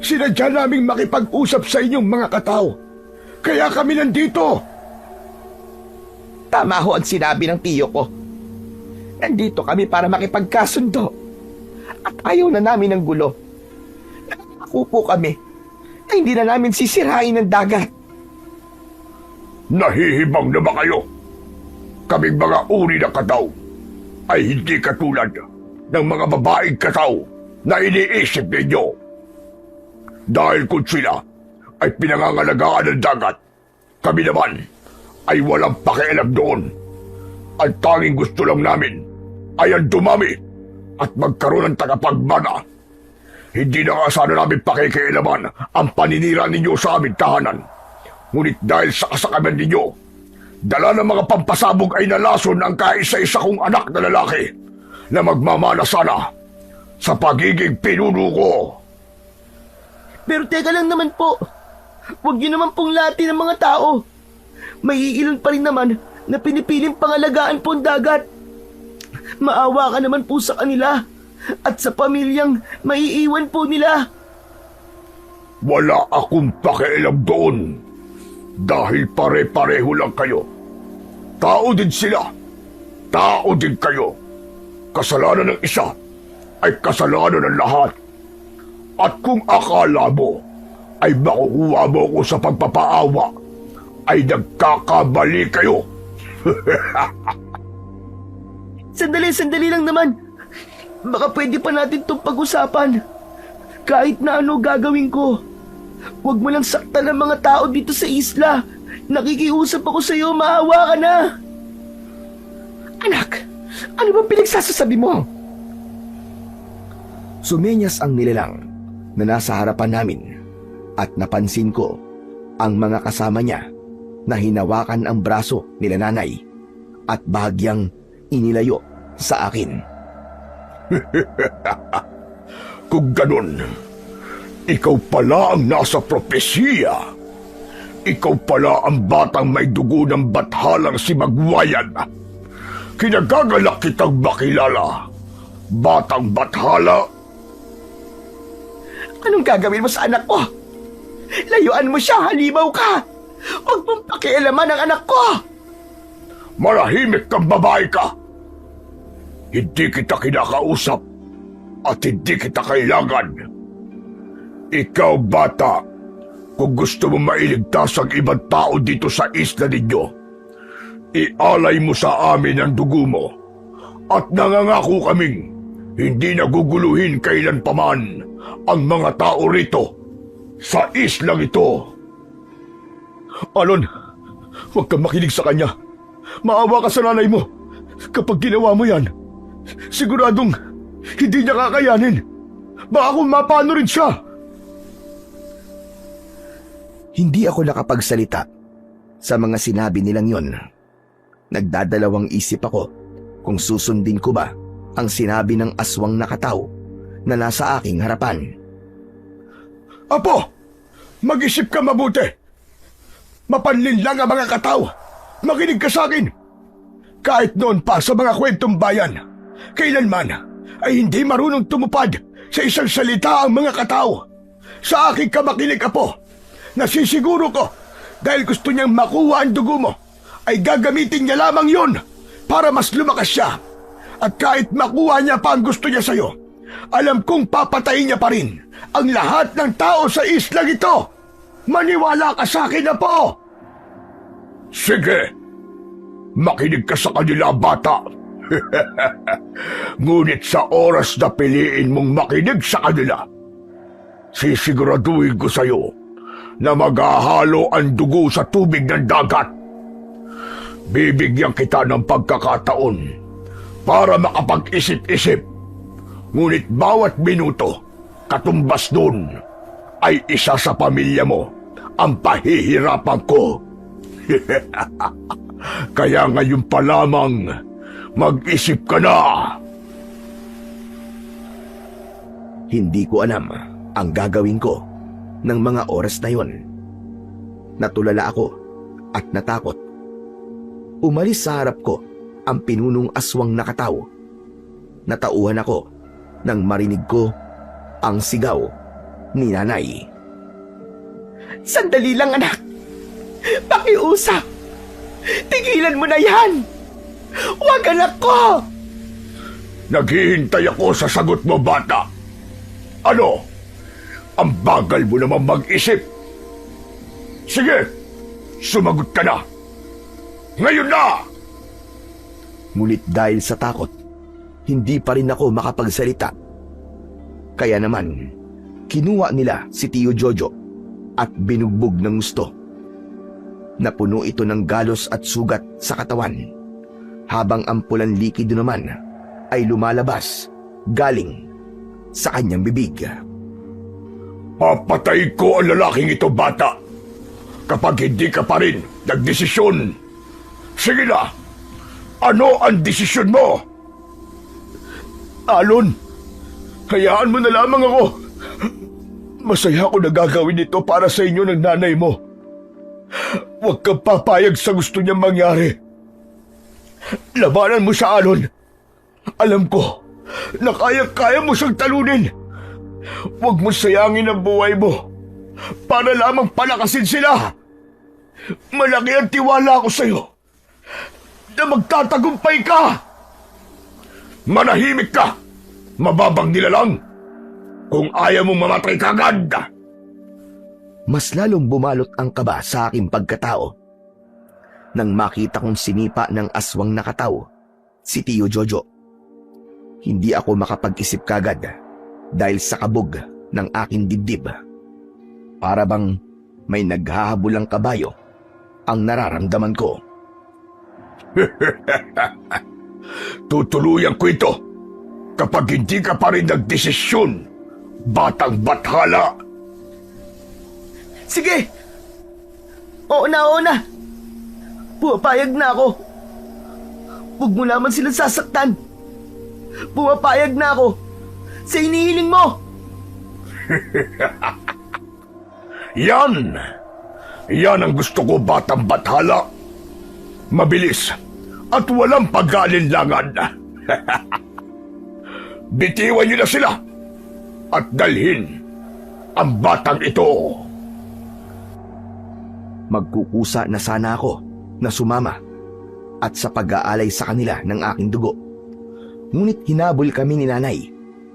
Sinadya naming makipag-usap sa inyong mga katao. Kaya kami nandito. Tama ho ang sinabi ng tiyo ko. Nandito kami para makipagkasundo. At ayaw na namin ng gulo. Ako po kami na hindi na namin sisirain ng dagat. Nahihibang na ba kayo? Kaming mga uri ng kataw ay hindi katulad ng mga babaeng kataw na iniisip ninyo. Dahil kung sila ay pinangangalagaan ng dagat, kami naman ay walang pakialam doon. Ang tanging gusto lang namin ay ang dumami at magkaroon ng tagapagmana. Hindi na nga sana namin pakikialaman ang paninira ninyo sa aming tahanan. Ngunit dahil sa kasakaman ninyo, dala ng mga pampasabog ay nalason ang kaisa-isa kong anak na lalaki na magmamana sana sa pagiging pinuno ko. Pero teka lang naman po. Huwag niyo naman pong lati ng mga tao. May iilan pa rin naman na pinipiling pangalagaan po ang dagat. Maawa ka naman po sa kanila at sa pamilyang maiiwan po nila. Wala akong pakialam doon dahil pare-pareho lang kayo. Tao din sila. Tao din kayo. Kasalanan ng isa ay kasalanan ng lahat. At kung akala mo ay makukuha mo ko sa pagpapaawa, ay nagkakamali kayo. Sandali lang naman. Baka pwede pa natin itong pag-usapan. Kahit na ano gagawin ko. Huwag mo lang saktan ang mga tao dito sa isla. Nakikiusap ako sa iyo, maawa ka na. Anak, ano bang pinagsasasabi mo? Sumenyas ang nilalang na nasa harapan namin at napansin ko ang mga kasama niya na hinawakan ang braso nila nanay at bahagyang inilayo sa akin. Kung ganun, ikaw pala ang nasa propesiya. Ikaw pala ang batang may dugo ng bathalang si Magwayan. Kinagagalak kitang makilala. Batang bathala. Anong gagawin mo sa anak ko? Layuan mo siya, halimaw ka! Huwag mong pakialaman ang anak ko! Marahimik kang babae ka. Hindi kita kinakausap at hindi kita kailangan. Ikaw, bata, kung gusto mo mailigtas ang ibang tao dito sa isla ninyo, ialay mo sa amin ang dugo mo at nangangako kaming hindi naguguluhin kailanpaman ang mga tao rito sa islang ito. Alon, huwag kang makinig sa kanya. Maawa ka sa nanay mo. Kapag ginawa mo yan, siguradong hindi niya kakayanin. Baka kung mapano rin siya. Hindi ako nakapagsalita sa mga sinabi nilang yon. Nagdadalawang isip ako kung susundin ko ba ang sinabi ng aswang nakataw na nasa aking harapan. Apo, mag-isip ka mabuti. Mapanlin lang ang mga kataw. Makinig ka sa akin. Kahit noon pa sa mga kwentong bayan, kailanman ay hindi marunong tumupad sa isang salita ang mga kataw. Sa aking kamakinig, Apo, nasisiguro ko dahil gusto niyang makuha ang dugo mo, ay gagamitin niya lamang yon para mas lumakas siya. At kahit makuha niya pa ang gusto niya sa'yo, alam kong papatayin niya pa rin ang lahat ng tao sa islang ito. Maniwala ka sa akin, Apo. Sige, makinig ka sa kanila, bata. Ngunit sa oras na piliin mong makinig sa kanila, sisiguraduhin ko sa'yo na maghahalo ang dugo sa tubig ng dagat. Bibigyan kita ng pagkakataon para makapag-isip-isip. Ngunit bawat minuto, katumbas dun, ay isa sa pamilya mo ang pahihirapan ko. Kaya ngayon pa lamang, mag-isip ka na. Hindi ko alam ang gagawin ko ng mga oras na yon. Natulala ako at natakot. Umalis sa harap ko ang pinunong aswang nakataw. Natauhan ako nang marinig ko ang sigaw ni nanay. Sandali lang, anak. Pakiusap. Tigilan mo na yan. Huwag, anak ko. Naghihintay ako sa sagot mo, bata. Ano? Ang bagal mo naman mag-isip. Sige, sumagot ka na. Ngayon na! Ngunit dahil sa takot, hindi pa rin ako makapagsalita. Kaya naman, kinuha nila si Tio Jojo at binugbog ng gusto. Napuno ito ng galos at sugat sa katawan, habang ang pulang likido naman ay lumalabas galing sa kanyang bibig. Papatay ko ang lalaking ito, bata. Kapag hindi ka pa rin nagdesisyon. Sige na! Ano ang desisyon mo? Alon, hayaan mo na lamang ako. Masaya ako na gagawin ito para sa inyo ng nanay mo. Huwag kang papayag sa gusto niyang mangyari. Labanan mo siya, Alon. Alam ko na kaya mo siyang talunin. Huwag mo sayangin ang buhay mo para lamang palakasin sila. Malaki ang tiwala ko sa'yo na magtatagumpay ka. Manahimik ka! Mababang nilalang! Kung ayaw mong mamatay kagad! Mas lalong bumalot ang kaba sa aking pagkatao nang makita kong sinipa ng aswang nakataw si Tio Jojo. Hindi ako makapag-isip kagad dahil sa kabog ng aking dibdib. Para bang may naghahabulang kabayo ang nararamdaman ko. Tutuluyan ko ito kapag hindi ka pa rin nagdesisyon, batang bathala. Sige! Oo na. Pumapayag na ako. Huwag mo naman silang sasaktan. Pumapayag na ako sa inihiling mo. Yan! Yan ang gusto ko, batang bathala. Mabilis at walang pag-aalinlangan. Bitiwan niyo na sila at dalhin ang batang ito. Magkukusa na sana ako na sumama at sa pag-aalay sa kanila ng aking dugo. Ngunit hinabol kami ni nanay.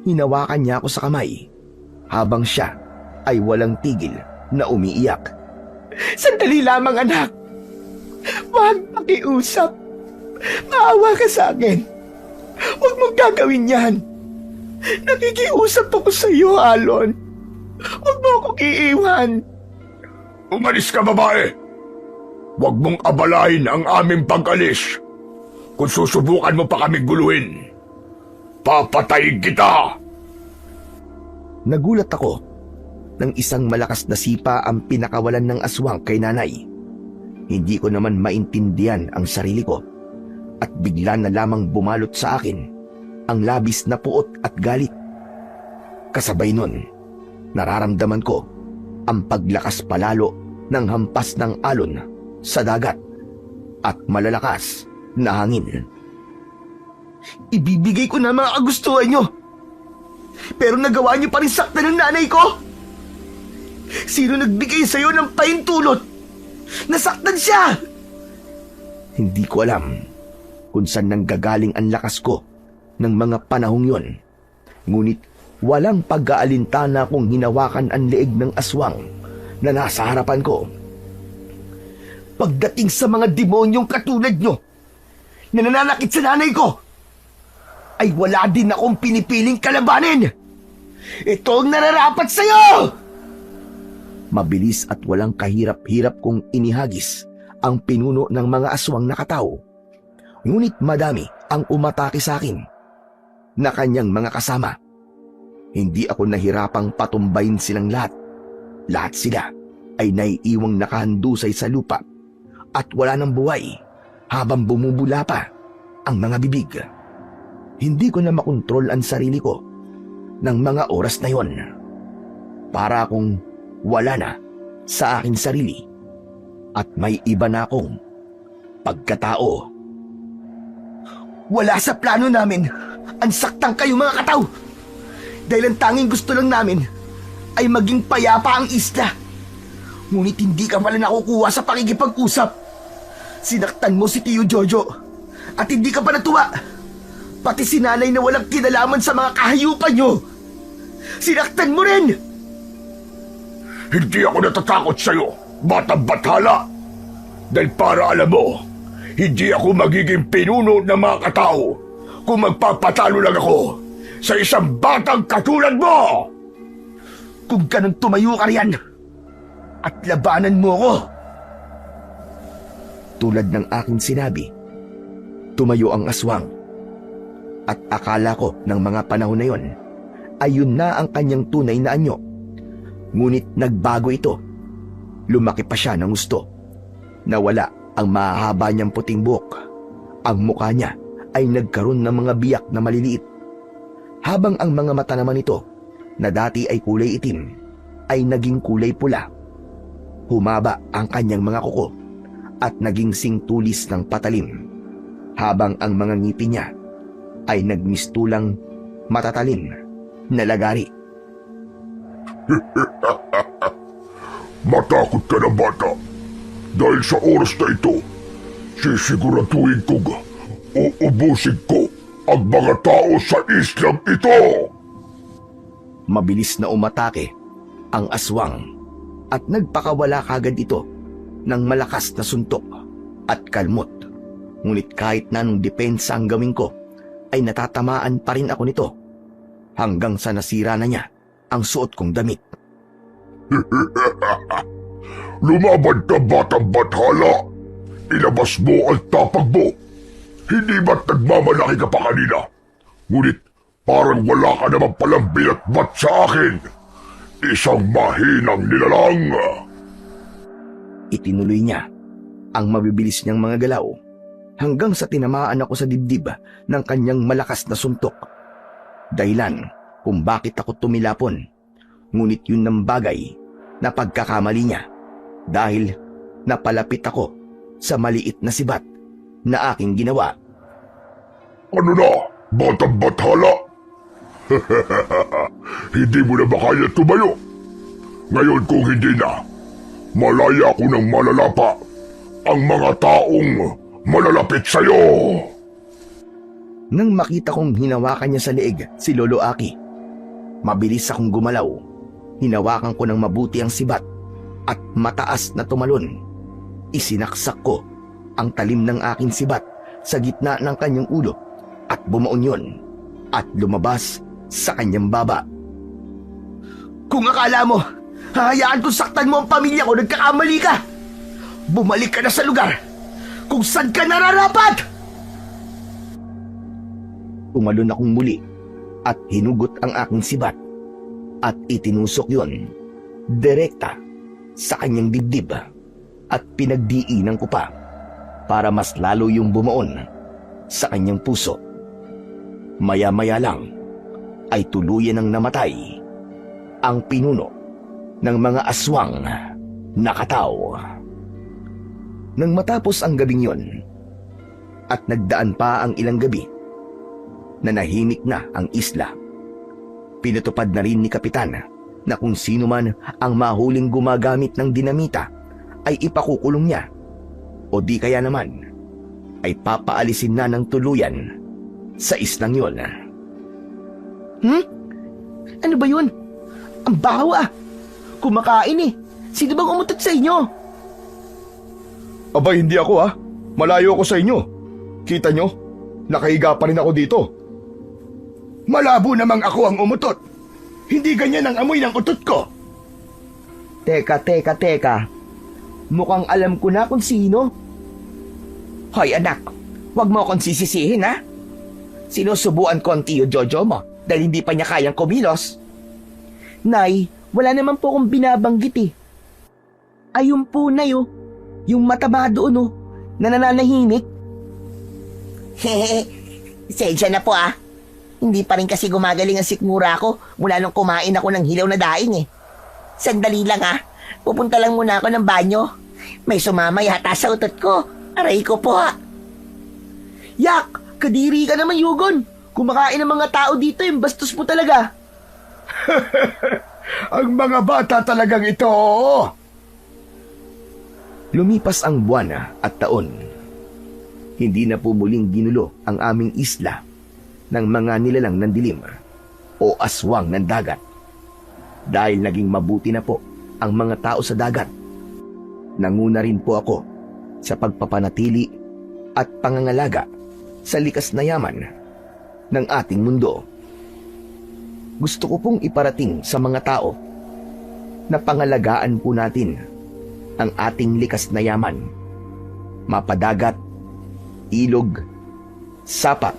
Hinawakan niya ako sa kamay habang siya ay walang tigil na umiiyak. Sandali lamang, anak. Huwag pakiusap. Maawa ka sa akin. Huwag mong gagawin yan. Nakikiusap ako sa iyo, Alon. Huwag mo akong iiwan. Umalis ka, babae. Huwag mong abalahin ang aming pag-alis. Kung susubukan mo pa kami guluhin, papatayin kita! Nagulat ako nang isang malakas na sipa ang pinakawalan ng aswang kay nanay. Hindi ko naman maintindihan ang sarili ko at bigla na lamang bumalot sa akin ang labis na puot at galit. Kasabay nun, nararamdaman ko ang paglakas palalo ng hampas ng alon sa dagat at malalakas na hangin. Ibibigay ko na mga kagustuhan nyo. Pero nagawa nyo pa rin saktan ng nanay ko. Sino nagbigay sa'yo ng pahintulot? Nasaktan siya! Hindi ko alam kung saan nanggagaling ang lakas ko ng mga panahong yon. Ngunit walang pag-aalintana kung hinawakan ang leeg ng aswang na nasa harapan ko. Pagdating sa mga demonyong katulad nyo na nananakit sa nanay ko, ay wala din akong pinipiling kalabanin. Ito ang nararapat sa'yo! Mabilis at walang kahirap-hirap kong inihagis ang pinuno ng mga aswang nakatao. Ngunit madami ang umatake sa akin na kanyang mga kasama. Hindi ako nahirapang patumbayin silang lahat. Lahat sila ay naiiwang nakahandusay sa lupa at wala ng buhay habang bumubula pa ang mga bibig. Hindi ko na makontrol ang sarili ko ng mga oras na yon. Para akong wala na sa aking sarili at may iba na akong pagkatao. Wala sa plano namin ang saktang kayo mga kataw. Dahil ang tanging gusto lang namin ay maging payapa ang isla. Ngunit hindi ka pala nakukuha sa pakikipag-usap. Sinaktan mo si Tio Jojo at hindi ka pa natuwa. Pati si nanay na walang kinalaman sa mga kahayupan nyo. Sinaktan mo rin! Hindi ako natatakot sa'yo, batang bathala. Dahil para alam mo, hindi ako magiging pinuno ng mga katao kung magpapatalo lang ako sa isang batang katulad mo! Kung ganun tumayo ka riyan at labanan mo ako. Tulad ng aking sinabi, tumayo ang aswang. At akala ko ng mga panahon na yon ay yun na ang kanyang tunay na anyo. Ngunit nagbago ito. Lumaki pa siya ng gusto. Nawala ang mahahaba niyang puting buhok. Ang mukha niya ay nagkaroon ng mga biyak na maliliit. Habang ang mga mata naman ito, na dati ay kulay itim, ay naging kulay pula. Humaba ang kanyang mga kuko at naging singtulis ng patalim. Habang ang mga ngipin niya ay nagmistulang matatalim na lagari. Matakot ka na bata. Dahil sa oras na ito, sisiguraduhin kong uubusin ko ang mga tao sa islang ito. Mabilis na umatake ang aswang at nagpakawala kagad ito ng malakas na suntok at kalmot. Ngunit kahit na anong depensa ang gawin ko, ay natatamaan pa rin ako nito hanggang sa nasira na niya ang suot kong damit. Lumaban ka batang bathala. Ilabas mo ang tapag mo. Hindi ba't nagmamalaki ka pa kanina? Ngunit parang wala ka naman palang binatbat sa akin. Isang mahinang nilalang. Itinuloy niya ang mabibilis niyang mga galaw hanggang sa tinamaan ako sa dibdib ng kanyang malakas na suntok. Dahilan kung bakit ako tumilapon. Ngunit yun ng bagay na pagkakamali niya dahil napalapit ako sa maliit na sibat na aking ginawa. Ano na, batang bathala? Hindi mo na ba kaya tumayo? Ngayon kung hindi na, malaya ko ng malalapa ang mga taong malalapit sa'yo. Nang makita kong hinawakan niya sa leeg si Lolo Aki, mabilis akong gumalaw. Hinawakan ko ng mabuti ang sibat at mataas na tumalon. Isinaksak ko ang talim ng aking sibat sa gitna ng kanyang ulo at bumaon yun at lumabas sa kanyang baba. Kung akala mo, hahayaan kong saktan mo ang pamilya ko, nagkakamali ka. Bumalik ka na sa lugar kung saan ka nararapat! Tumalon akong muli at hinugot ang aking sibat at itinusok yon direkta sa kanyang dibdib at pinagdiinan ko pa para mas lalo yung bumaon sa kanyang puso. Maya-maya lang ay tuluyan ng namatay ang pinuno ng mga aswang nakataw. Nang matapos ang gabing yon at nagdaan pa ang ilang gabi, nanahimik na ang isla. Pinatupad na rin ni Kapitan na kung sino man ang mahuling gumagamit ng dinamita ay ipakukulong niya o di kaya naman ay papaalisin na ng tuluyan sa islang yon. Ano ba yun? Ang baho ah! Kumakain eh! Sino bang umutot sa inyo? Aba, hindi ako ah. Malayo ako sa inyo. Kita nyo? Nakahiga pa rin ako dito. Malabo namang ako ang umutot. Hindi ganyan ang amoy ng utot ko. Teka. Mukhang alam ko na kung sino. Hoy anak, huwag mo akong sisisihin ha. Sinusubuan ko ang tiyo Jojo mo dahil hindi pa niya kayang kumilos. Nay, wala naman po akong binabanggit eh. Ayun po, Nay, oh. Yung mataba doon, oh. Na nananahimik. Hehehe, sensya na po ah. Hindi pa rin kasi gumagaling ang sikmura ko mula nung kumain ako ng hilaw na daing eh. Sandali lang ah, pupunta lang muna ako ng banyo. May sumama yata sa utot ko. Aray ko po ah. Yak, kadiri ka naman, Yugon. Kumakain ng mga tao dito, yung bastos mo talaga. Ang mga bata talagang ito, oo. Lumipas ang buwan at taon. Hindi na po muling ginulo ang aming isla ng mga nilalang ng dilim o aswang ng dagat. Dahil naging mabuti na po ang mga tao sa dagat. Nanguna rin po ako sa pagpapanatili at pangangalaga sa likas na yaman ng ating mundo. Gusto ko pong iparating sa mga tao na pangalagaan po natin ang ating likas na yaman. Mapadagat, ilog, sapat,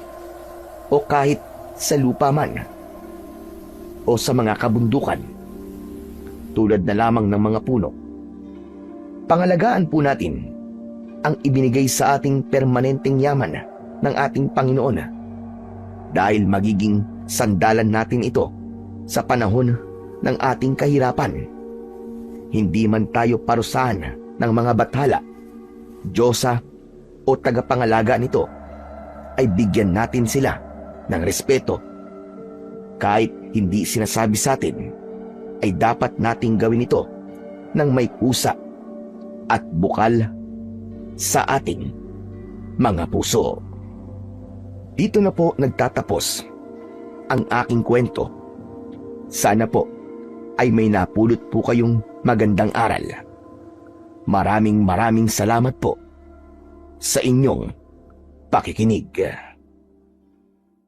o kahit sa lupa man, o sa mga kabundukan, tulad na lamang ng mga puno. Pangalagaan po natin ang ibinigay sa ating permanenteng yaman ng ating Panginoon dahil magiging sandalan natin ito sa panahon ng ating kahirapan. Hindi man tayo parusahan ng mga bathala, Diyosa o tagapangalaga nito, ay bigyan natin sila ng respeto. Kahit hindi sinasabi sa atin, ay dapat nating gawin ito ng may kusa at bukal sa ating mga puso. Dito na po nagtatapos ang aking kwento. Sana po ay may napulot po kayong magandang aral. Maraming salamat po sa inyong pakikinig.